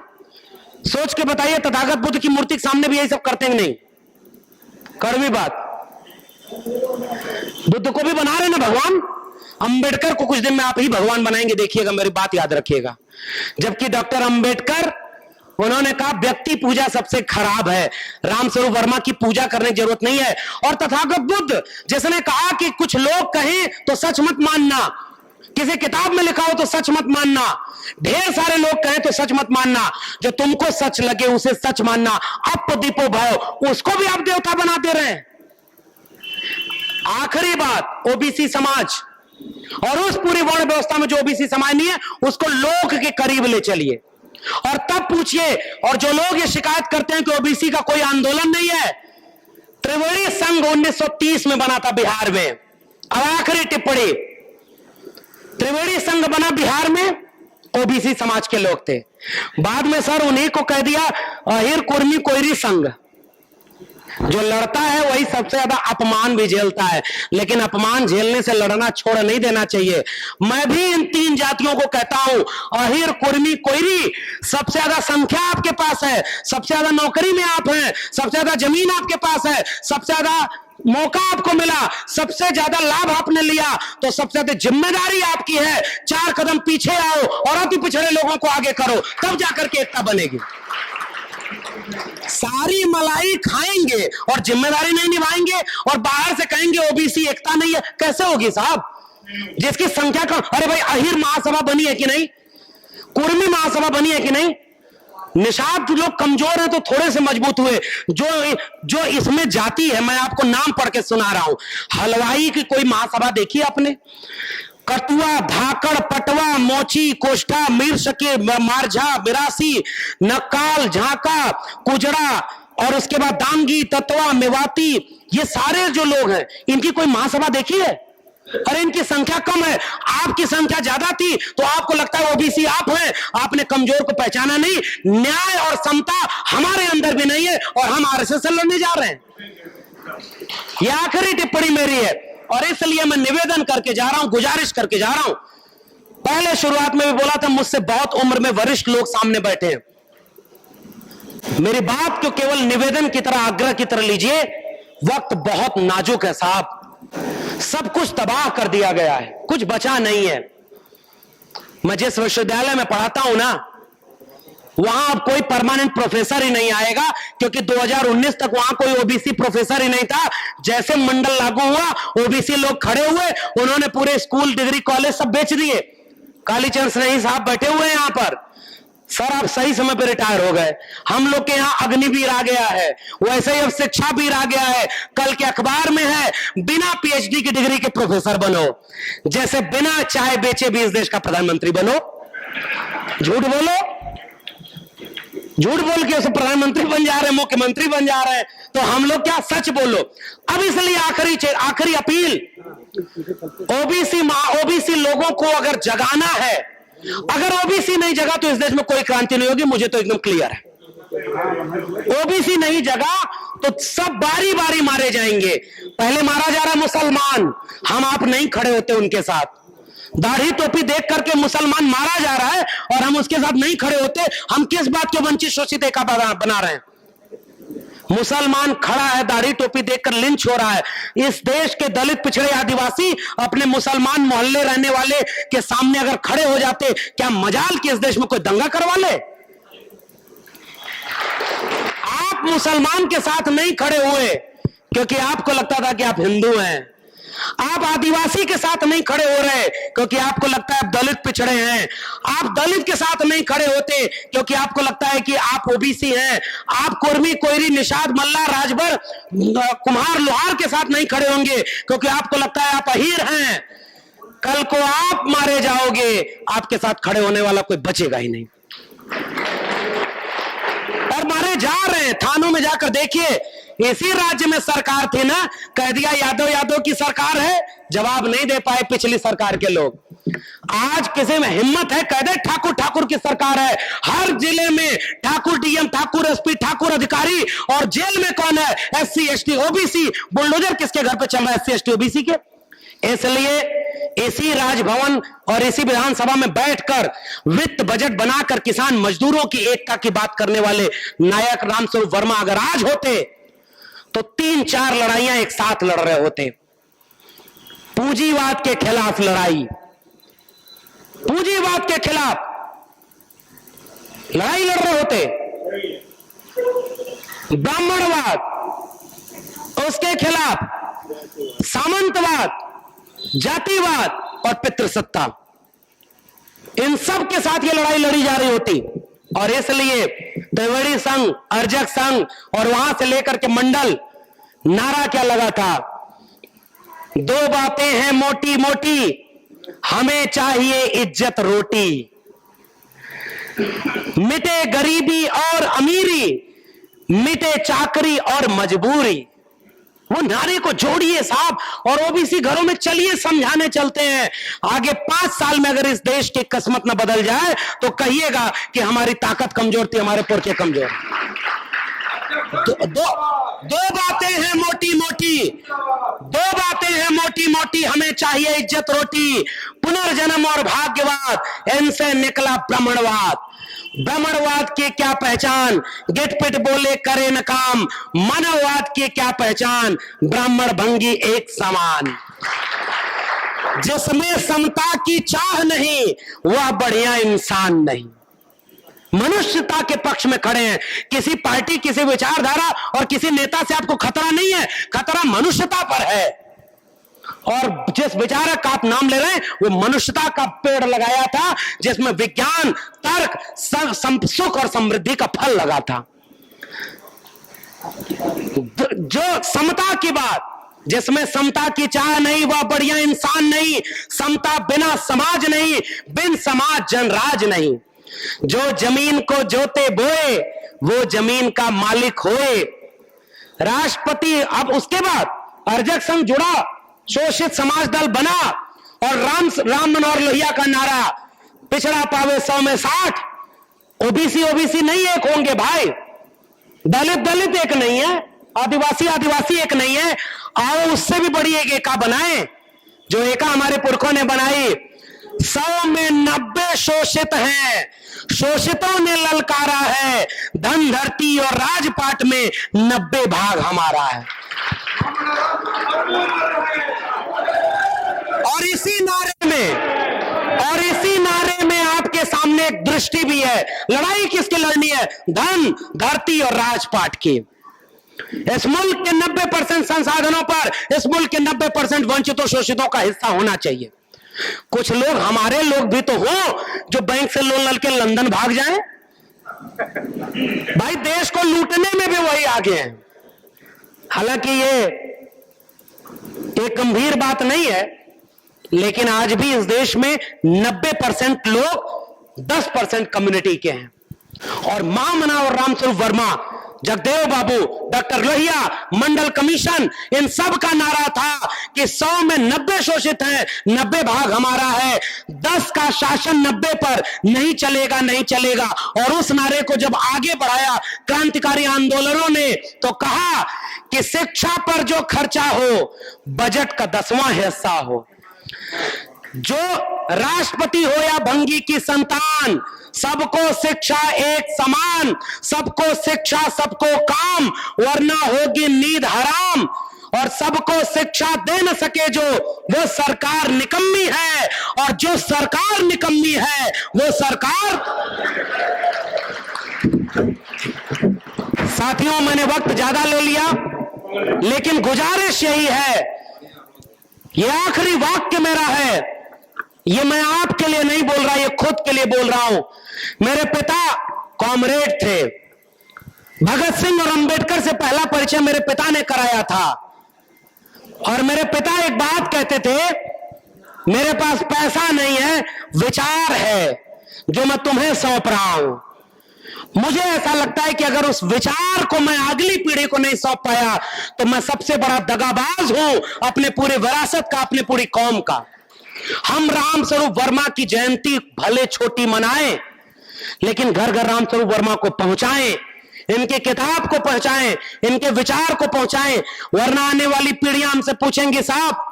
सोच के बताइए, तथागत बुद्ध की मूर्ति के सामने भी यही सब करते हैं नहीं? कड़वी बात, बुद्ध को भी बना रहे ना भगवान, अंबेडकर को कुछ दिन में आप ही भगवान बनाएंगे, देखिएगा, मेरी बात याद रखिएगा। जबकि डॉक्टर अंबेडकर, उन्होंने कहा व्यक्ति पूजा सबसे खराब है, रामस्वरूप वर्मा की पूजा करने की जरूरत नहीं है। और तथागत बुद्ध जिसने कहा कि कुछ लोग कहें तो सच मत मानना, किसी किताब में लिखा हो तो सच मत मानना, ढेर सारे लोग कहें तो सच मत मानना, जो तुमको सच लगे उसे सच मानना, अप दीपो भव, उसको भी आप देवता बना दे रहे हैं। आखिरी बात, ओबीसी समाज और उस पूरी वर्ण व्यवस्था में जो ओबीसी समाज नहीं है, उसको लोक के करीब ले चलिए और तब पूछिए। और जो लोग ये शिकायत करते हैं कि ओबीसी का कोई आंदोलन नहीं है, त्रिवेणी संघ 1930 में बना था बिहार में। अब आखिरी टिप्पणी, त्रिवेणी संघ बना बिहार में, ओबीसी समाज के लोग थे। बाद में सर उन्हीं को कह दिया अहिर कुर्मी कोयरी संघ। जो लड़ता है वही सबसे ज्यादा अपमान भी झेलता है, लेकिन अपमान झेलने से लड़ना छोड़ नहीं देना चाहिए। मैं भी इन 3 जातियों को कहता हूं, अहिर कुर्मी कोयरी, सबसे ज्यादा संख्या आपके पास है, सबसे ज्यादा नौकरी में आप हैं, सबसे ज्यादा जमीन आपके पास है, सबसे ज्यादा मौका आपको मिला, सबसे ज्यादा लाभ आपने लिया, तो सबसे ज्यादा जिम्मेदारी आपकी है। 4 कदम पीछे आओ और अति पिछड़े लोगों को आगे करो, तब जाकर के एकता बनेगी। सारी मलाई खाएंगे और जिम्मेदारी नहीं निभाएंगे और बाहर से कहेंगे ओबीसी एकता नहीं है, कैसे होगी साहब? जिसकी संख्या कम, अरे भाई अहिर महासभा बनी है कि नहीं, कुर्मी महासभा बनी है कि नहीं? निषाद लोग कमजोर हैं तो थोड़े से मजबूत हुए। जो इसमें जाति है, मैं आपको नाम पढ़ के सुना रहा हूं। हलवाई की कोई महासभा देखी आपने? कटुआ, धाकड़, पटवा, मोची, कोष्ठा, मीरशके, मारझा, बिरासी, नक्काल, झांका, कुजड़ा और उसके बाद दांगी, ततवा, मेवाती, ये सारे जो लोग हैं, इनकी कोई महासभा देखी है? अरे इनकी संख्या कम है, आपकी संख्या ज्यादा थी तो आपको लगता है ओबीसी आप हैं, आपने कमजोर को पहचाना नहीं। न्याय और समता हमारे अंदर भी नहीं है और हम आरएसएस से लड़ने जा रहे हैं। यह आखिरी टिप्पणी मेरी है और इसलिए मैं निवेदन करके जा रहा हूं, गुजारिश करके जा रहा हूं। पहले शुरुआत में भी बोला था, मुझसे बहुत उम्र में वरिष्ठ लोग सामने बैठे हैं। मेरी बात को केवल निवेदन की तरह, आग्रह की तरह लीजिए। वक्त बहुत नाजुक है साहब, सब कुछ तबाह कर दिया गया है, कुछ बचा नहीं है। मैं जिस विश्वविद्यालय में पढ़ाता हूं ना, वहां अब कोई परमानेंट प्रोफेसर ही नहीं आएगा, क्योंकि 2019 तक वहां कोई ओबीसी प्रोफेसर ही नहीं था। जैसे मंडल लागू हुआ, ओबीसी लोग खड़े हुए, उन्होंने पूरे स्कूल, डिग्री कॉलेज सब बेच दिए। कालीचरण सिंह साहब बैठे हुए हैं यहां पर, सर आप सही समय पर रिटायर हो गए। हम लोग के यहाँ अग्निवीर आ गया है, वैसे ही अब शिक्षावीर आ गया है। कल के अखबार में है, बिना पीएचडी की डिग्री के प्रोफेसर बनो, जैसे बिना चाय बेचे भी इस देश का प्रधानमंत्री बनो। झूठ बोलो, झूठ बोल के उसे प्रधानमंत्री बन जा रहे हैं, मुख्यमंत्री बन जा रहे हैं, तो हम लोग क्या सच बोलो। अब इसलिए आखिरी अपील, ओबीसी लोगों को अगर जगाना है, अगर ओबीसी नहीं जगा तो इस देश में कोई क्रांति नहीं होगी, मुझे तो एकदम क्लियर है। ओबीसी नहीं जगा तो सब बारी बारी मारे जाएंगे। पहले मारा जा रहा मुसलमान, हम आप नहीं खड़े होते उनके साथ। दाढ़ी टोपी देख करके मुसलमान मारा जा रहा है और हम उसके साथ नहीं खड़े होते। हम किस बात के वंचित शोषित का बना रहे हैं? मुसलमान खड़ा है, दाढ़ी टोपी देखकर लिंच हो रहा है। इस देश के दलित, पिछड़े, आदिवासी अपने मुसलमान मोहल्ले रहने वाले के सामने अगर खड़े हो जाते, क्या मजाल कि इस देश में कोई दंगा करवा ले? आप मुसलमान के साथ नहीं खड़े हुए क्योंकि आपको लगता था कि आप हिंदू हैं। आप आदिवासी के साथ नहीं खड़े हो रहे क्योंकि आपको लगता है आप दलित पिछड़े हैं। आप दलित के साथ नहीं खड़े होते क्योंकि आपको लगता है कि आप ओबीसी हैं। आप कुर्मी, कोयरी, निषाद, मल्ला, राजभर, कुम्हार, लोहार के साथ नहीं खड़े होंगे क्योंकि आपको लगता है आप अहीर हैं। कल को आप मारे जाओगे, आपके साथ खड़े होने वाला कोई बचेगा ही नहीं। और मारे जा रहे हैं। थानों में जाकर देखिए, इसी राज्य में सरकार थी ना, कह दिया यादव की सरकार है, जवाब नहीं दे पाए पिछली सरकार के लोग। आज किसी में हिम्मत है कह दे ठाकुर की सरकार है। हर जिले में ठाकुर डीएम, ठाकुर एसपी, ठाकुर अधिकारी, और जेल में कौन है? SC ST OBC. बुलडोजर किसके घर पे चल रहा है? एससी एसटी ओबीसी के। इसलिए इसी राजभवन और इसी विधानसभा में बैठकर वित्त बजट बनाकर किसान मजदूरों की एकता की बात करने वाले नायक रामस्वरूप वर्मा अगर आज होते तो 3-4 लड़ाइयां एक साथ लड़ रहे होते। पूंजीवाद के खिलाफ लड़ाई, पूंजीवाद के खिलाफ लड़ाई लड़ रहे होते। ब्राह्मणवाद, उसके खिलाफ सामंतवाद, जातिवाद और पितृसत्ता, इन सब के साथ ये लड़ाई लड़ी जा रही होती। और इसलिए त्रिवेणी संघ, अर्जक संघ और वहां से लेकर के मंडल, नारा क्या लगा था? 2 बातें हैं मोटी मोटी, हमें चाहिए इज्जत रोटी। मिटे गरीबी और अमीरी, मिटे चाकरी और मजबूरी। वो नारे को जोड़िए साहब, और ओबीसी घरों में चलिए, समझाने चलते हैं। आगे 5 साल में अगर इस देश की किस्मत न बदल जाए तो कहिएगा कि हमारी ताकत कमजोर थी, हमारे पुरखे कमजोर। दो बातें हैं मोटी मोटी, 2 बातें हैं मोटी मोटी, हमें चाहिए इज्जत रोटी। पुनर्जन्म और भाग्यवाद, इनसे निकला ब्राह्मणवाद। ब्राह्मणवाद की क्या पहचान? गिटपिट बोले करे न काम। मानववाद की क्या पहचान? ब्राह्मण भंगी एक समान। जिसमें समता की चाह नहीं, वह बढ़िया इंसान नहीं। मनुष्यता के पक्ष में खड़े हैं। किसी पार्टी, किसी विचारधारा और किसी नेता से आपको खतरा नहीं है, खतरा मनुष्यता पर है। और जिस विचारक का आप नाम ले रहे हैं, वो मनुष्यता का पेड़ लगाया था, जिसमें विज्ञान, तर्क, सुख और समृद्धि का फल लगा था। जो समता की बात, जिसमें समता की चाह नहीं, वह बढ़िया इंसान नहीं। समता बिना समाज नहीं, बिन समाज जनराज नहीं। जो जमीन को जोते बोए, वो जमीन का मालिक होए। राष्ट्रपति, अब उसके बाद अर्जक संघ जुड़ा, शोषित समाज दल बना, और राम मनोहर लोहिया का नारा, पिछड़ा पावे 100 में 60। ओबीसी नहीं एक होंगे भाई, दलित एक नहीं है, आदिवासी एक नहीं है। आओ उससे भी बड़ी एक एका बनाए, जो एका हमारे पुरखों ने बनाई। 100 में 90 शोषित हैं, शोषितों ने ललकारा है। धन, धरती और राजपाट में 90 भाग हमारा है। और इसी नारे में आपके सामने एक दृष्टि भी है। लड़ाई किसकी लड़नी है? धन, धरती और राजपाट की। इस मुल्क के 90% संसाधनों पर इस मुल्क के 90% वंचितों, शोषितों का हिस्सा होना चाहिए। कुछ लोग, हमारे लोग भी तो हो, जो बैंक से लोन लेके लंदन भाग जाएं। भाई, देश को लूटने में भी वही आगे हैं। हालांकि ये एक गंभीर बात नहीं है, लेकिन आज भी इस देश में 90% लोग 10% कम्युनिटी के हैं। और महामना और रामस्वरूप वर्मा जगदेव बाबू, डॉक्टर लोहिया, मंडल कमीशन, इन सब का नारा था कि 100 में 90 शोषित हैं, 90 भाग हमारा है, 10 का शासन 90 पर नहीं चलेगा, नहीं चलेगा। और उस नारे को जब आगे बढ़ाया क्रांतिकारी आंदोलनों ने तो कहा कि शिक्षा पर जो खर्चा हो बजट का 10वां हिस्सा हो। जो राष्ट्रपति हो या भंगी की संतान, सबको शिक्षा एक समान, सबको शिक्षा सबको काम, वरना होगी नींद हराम। और सबको शिक्षा दे न सके जो, वो सरकार निकम्मी है, और जो सरकार निकम्मी है वो सरकार। साथियों, मैंने वक्त ज्यादा ले लिया, लेकिन गुजारिश यही है, ये आखिरी वाक्य मेरा है, ये मैं आपके लिए नहीं बोल रहा, ये खुद के लिए बोल रहा हूं। मेरे पिता कॉमरेड थे। भगत सिंह और अंबेडकर से पहला परिचय मेरे पिता ने कराया था। और मेरे पिता एक बात कहते थे, मेरे पास पैसा नहीं है, विचार है जो मैं तुम्हें सौंप रहा हूं। मुझे ऐसा लगता है कि अगर उस विचार को मैं अगली पीढ़ी को नहीं सौंप पाया तो मैं सबसे बड़ा दगाबाज हूं अपने पूरे विरासत का, अपने पूरी कौम का। हम राम स्वरूप वर्मा की जयंती भले छोटी मनाएं, लेकिन घर घर राम स्वरूप वर्मा को पहुंचाएं, इनके किताब को पहुंचाएं, इनके विचार को पहुंचाएं, वरना आने वाली पीढ़ियां हमसे पूछेंगी, साहब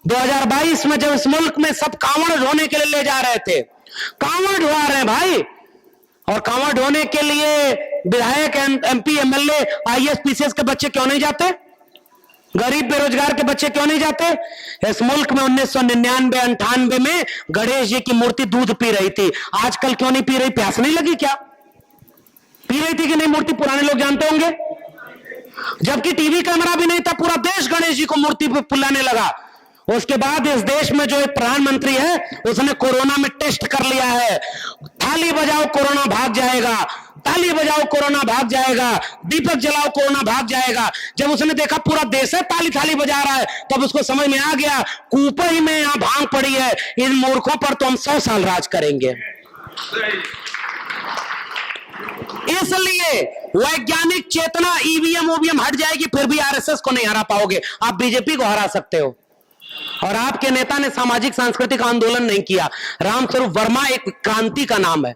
2022 में जब इस मुल्क में सब कांवड़ ढोने के लिए ले जा रहे थे, कांवड़ ढोआ रहे हैं भाई, और कांवड़ ढोने के लिए विधायक, एमपी, एमएलए, आईएएस, पीसीएस के बच्चे क्यों नहीं जाते? गरीब बेरोजगार के बच्चे क्यों नहीं जाते? इस मुल्क में 1999-98 में गणेश जी की मूर्ति दूध पी रही थी, आजकल क्यों नहीं पी रही? प्यास नहीं लगी क्या? पी रही थी कि नहीं मूर्ति? पुराने लोग जानते होंगे। जबकि टीवी कैमरा भी नहीं था, पूरा देश गणेश जी को मूर्ति पे पुलाने लगा। उसके बाद इस देश में जो एक प्रधानमंत्री है, उसने कोरोना में टेस्ट कर लिया है, थाली बजाओ कोरोना भाग जाएगा, ताली बजाओ कोरोना भाग जाएगा, दीपक जलाओ कोरोना भाग जाएगा। जब उसने देखा पूरा देश है ताली थाली बजा रहा है, तब उसको समझ में आ गया, कुपई में यहां भांग पड़ी है, इन मूर्खों पर तो हम 100 साल राज करेंगे। इसलिए वैज्ञानिक चेतना, ईवीएम ओवीएम हट जाएगी, फिर भी आरएसएस को नहीं हरा पाओगे। आप बीजेपी को हरा सकते हो। और आपके नेता ने सामाजिक सांस्कृतिक आंदोलन नहीं किया। रामस्वरूप वर्मा एक क्रांति का नाम है।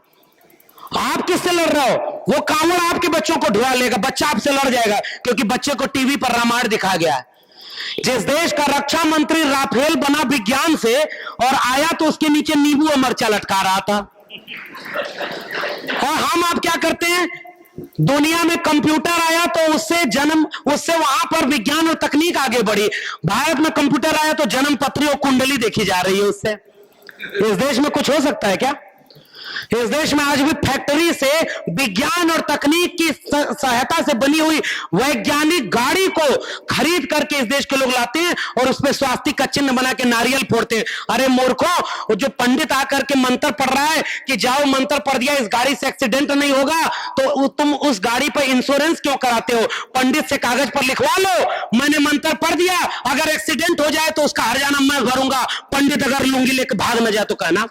आप किससे लड़ रहे हो? वो कांवड़ आपके बच्चों को ढुआ लेगा, बच्चा आपसे लड़ जाएगा, क्योंकि बच्चे को टीवी पर रामायण दिखा गया है। जिस देश का रक्षा मंत्री राफेल बना विज्ञान से और आया तो उसके नीचे नींबू और मिर्चा लटका रहा था। और हम आप क्या करते हैं? दुनिया में कंप्यूटर आया तो उससे वहां पर विज्ञान और तकनीक आगे बढ़ी। भारत में कंप्यूटर आया तो जन्म पत्री और कुंडली देखी जा रही है उससे। इस देश में कुछ हो सकता है क्या? इस देश में आज भी फैक्ट्री से विज्ञान और तकनीक की सहायता से बनी हुई वैज्ञानिक गाड़ी को खरीद करके इस देश के लोग लाते हैं और उसमें स्वास्तिक का चिन्ह बना के नारियल फोड़ते हैं। अरे मूर्खों, जो पंडित आकर के मंत्र पढ़ रहा है कि जाओ मंत्र पढ़ दिया, इस गाड़ी से एक्सीडेंट नहीं होगा, तो तुम उस गाड़ी पर इंश्योरेंस क्यों कराते हो? पंडित से कागज पर लिखवा लो, मैंने मंत्र पढ़ दिया, अगर एक्सीडेंट हो जाए तो उसका हर्जाना मैं भरूंगा। पंडित अगर लुंगी लेकर भाग न जाए तो कहना।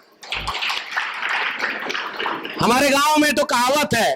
हमारे गांव में तो कहावत है,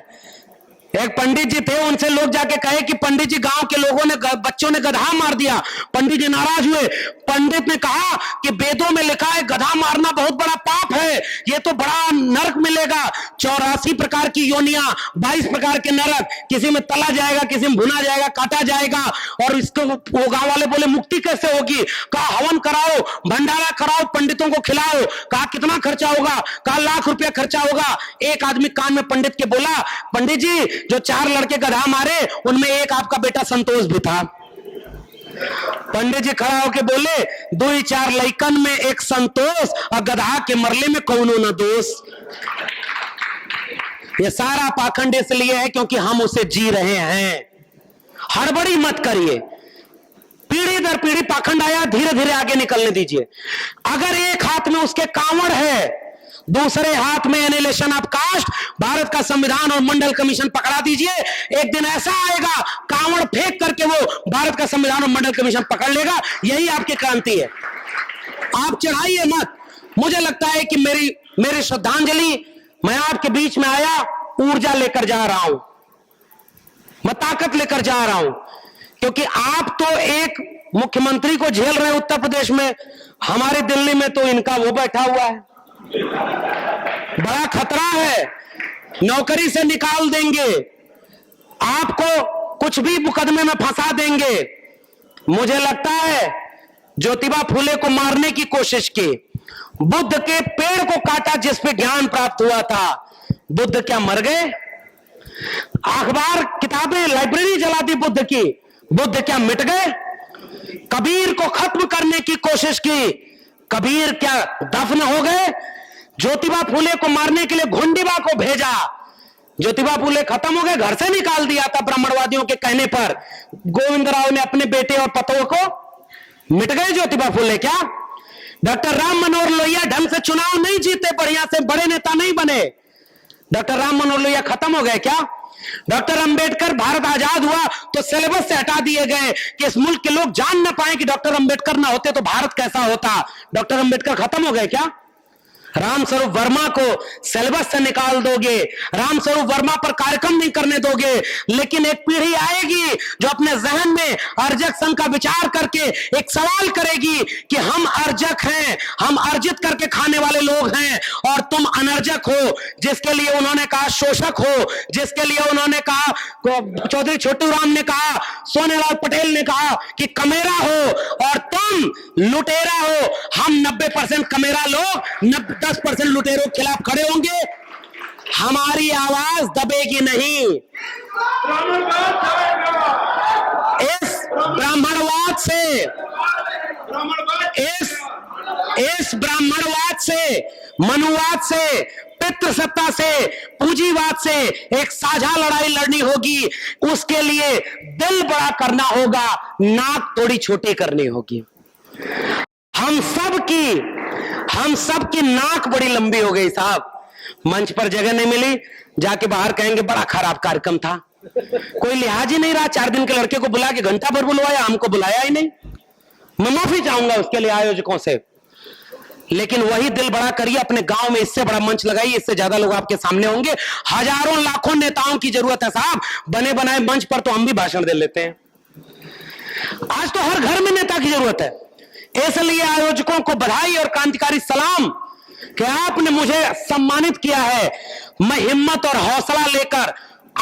एक पंडित जी थे, उनसे लोग जाके कहे कि पंडित जी, गांव के लोगों ने, बच्चों ने गधा मार दिया। पंडित जी नाराज हुए। पंडित ने कहा कि वेदों में लिखा है गधा मारना बहुत बड़ा पाप है, ये तो बड़ा नरक मिलेगा। 84 प्रकार की योनियां, 22 प्रकार के नरक, किसी में तला जाएगा, किसी में भुना जाएगा, काटा जाएगा। और इसको वो गांव वाले बोले मुक्ति कैसे होगी? कहा हवन कराओ, भंडारा कराओ, पंडितों को खिलाओ। कहा कितना खर्चा होगा? कहा लाख रुपया खर्चा होगा। एक आदमी कान में पंडित के बोला, पंडित जी, जो 4 लड़के गधा मारे उनमें एक आपका बेटा संतोष भी था। पंडित जी खड़ा होके बोले, 2-4 लइकन में एक संतोष, और गधा के मरले में कौनो न दोष। ये सारा पाखंड इसलिए है क्योंकि हम उसे जी रहे हैं। हड़बड़ी मत करिए, पीढ़ी दर पीढ़ी पाखंड आया, धीरे धीरे आगे निकलने दीजिए। अगर एक हाथ में उसके कांवड़ है, दूसरे हाथ में एनिलेशन ऑफ कास्ट, भारत का संविधान और मंडल कमीशन पकड़ा दीजिए। एक दिन ऐसा आएगा, कांवड़ फेंक करके वो भारत का संविधान और मंडल कमीशन पकड़ लेगा। यही आपकी क्रांति है। आप चढ़ाइए मत। मुझे लगता है कि मेरी श्रद्धांजलि, मैं आपके बीच में आया, ऊर्जा लेकर जा रहा हूं। मैं ताकत लेकर जा रहा हूं, क्योंकि आप तो एक मुख्यमंत्री को झेल रहे हैं उत्तर प्रदेश में, हमारे दिल्ली में तो इनका वो बैठा हुआ है। बड़ा खतरा है, नौकरी से निकाल देंगे, आपको कुछ भी मुकदमे में फंसा देंगे। मुझे लगता है ज्योतिबा फुले को मारने की कोशिश की, बुद्ध के पेड़ को काटा जिस पे ज्ञान प्राप्त हुआ था। बुद्ध क्या मर गए? अखबार किताबें लाइब्रेरी जला दी बुद्ध की, बुद्ध क्या मिट गए? कबीर को खत्म करने की कोशिश की, कबीर क्या दफन हो गए? ज्योतिबा फुले को मारने के लिए घुंडीबा को भेजा, ज्योतिबा फुले खत्म हो गए, घर से निकाल दिया था ब्राह्मणवादियों के कहने पर। गोविंदराव ने अपने बेटे और पतों को, मिट गए ज्योतिबा फुले क्या? डॉक्टर राम मनोहर लोहिया ढंग से चुनाव नहीं जीते, बढ़िया से बड़े नेता नहीं बने, डॉक्टर राम मनोहर लोहिया खत्म हो गए क्या? डॉक्टर अंबेडकर, भारत आजाद हुआ तो सिलेबस से हटा दिए गए कि इस मुल्क के लोग जान ना पाए कि डॉक्टर अंबेडकर ना होते तो भारत कैसा होता। डॉक्टर अंबेडकर खत्म हो गए क्या? रामस्वरूप वर्मा को सिलेबस से निकाल दोगे, रामस्वरूप वर्मा पर कार्यक्रम नहीं करने दोगे, लेकिन एक पीढ़ी आएगी जो अपने जहन में अर्जक संघ का विचार करके एक सवाल करेगी कि हम अर्जक हैं, हम अर्जित करके खाने वाले लोग हैं और तुम अनर्जक हो, जिसके लिए उन्होंने कहा शोषक हो, जिसके लिए उन्होंने कहा, चौधरी छोटू राम ने कहा, सोनेलाल पटेल ने कहा कि कमेरा हो और तुम लुटेरा हो। हम 90% कमेरा लोग 10% लुटेरों के खिलाफ खड़े होंगे, हमारी आवाज दबेगी नहीं। इस ब्राह्मणवाद से, इस ब्राह्मणवाद से, मनुवाद से, पितृसत्ता से, पूंजीवाद से एक साझा लड़ाई लड़नी होगी। उसके लिए दिल बड़ा करना होगा, नाक थोड़ी छोटी करनी होगी। हम सब की नाक बड़ी लंबी हो गई साहब, मंच पर जगह नहीं मिली, जाके बाहर कहेंगे बड़ा खराब कार्यक्रम था, कोई लिहाज ही नहीं रहा। 4 दिन के लड़के को बुला के घंटा भर बुलवाया, हमको बुलाया ही नहीं। मैं माफी चाहूंगा उसके लिए आयोजकों से, लेकिन वही दिल बड़ा करिए, अपने गांव में इससे बड़ा मंच लगाइए, इससे ज्यादा लोग आपके सामने होंगे। हजारों लाखों नेताओं की जरूरत है साहब, बने बनाए मंच पर तो हम भी भाषण दे लेते हैं, आज तो हर घर में नेता की जरूरत है। इसलिए आयोजकों को बधाई और क्रांतिकारी सलाम कि आपने मुझे सम्मानित किया है। मैं हिम्मत और हौसला लेकर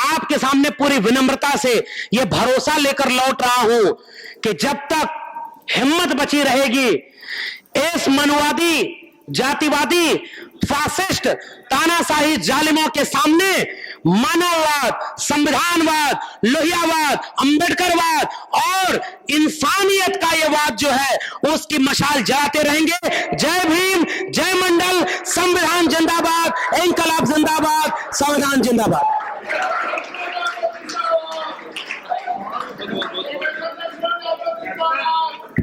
आपके सामने पूरी विनम्रता से यह भरोसा लेकर लौट रहा हूं कि जब तक हिम्मत बची रहेगी, इस मनुवादी, जातिवादी, फासिस्ट, तानाशाही जालिमों के सामने मानववाद, संविधानवाद, लोहियावाद, अंबेडकरवाद और इंसानियत का ये वाद जो है उसकी मशाल जलाते रहेंगे। जय भीम, जय मंडल, संविधान जिंदाबाद, इंकलाब जिंदाबाद, संविधान जिंदाबाद।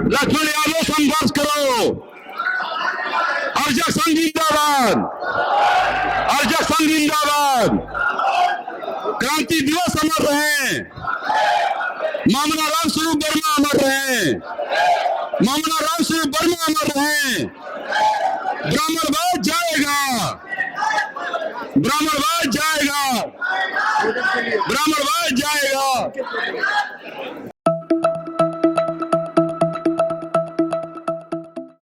लक्ष्मण यादव संघर्ष करो, अर्जक संघ जिंदाबाद, अर्जक संघ जिंदाबाद, क्रांति दिवस अमर रहे, मामला रामस्वरूप वर्मा अमर रहे, मामला रामस्वरूप वर्मा अमर रहे। ब्राह्मणवाद जाएगा, ब्राह्मणवाद जाएगा, ब्राह्मणवाद जाएगा।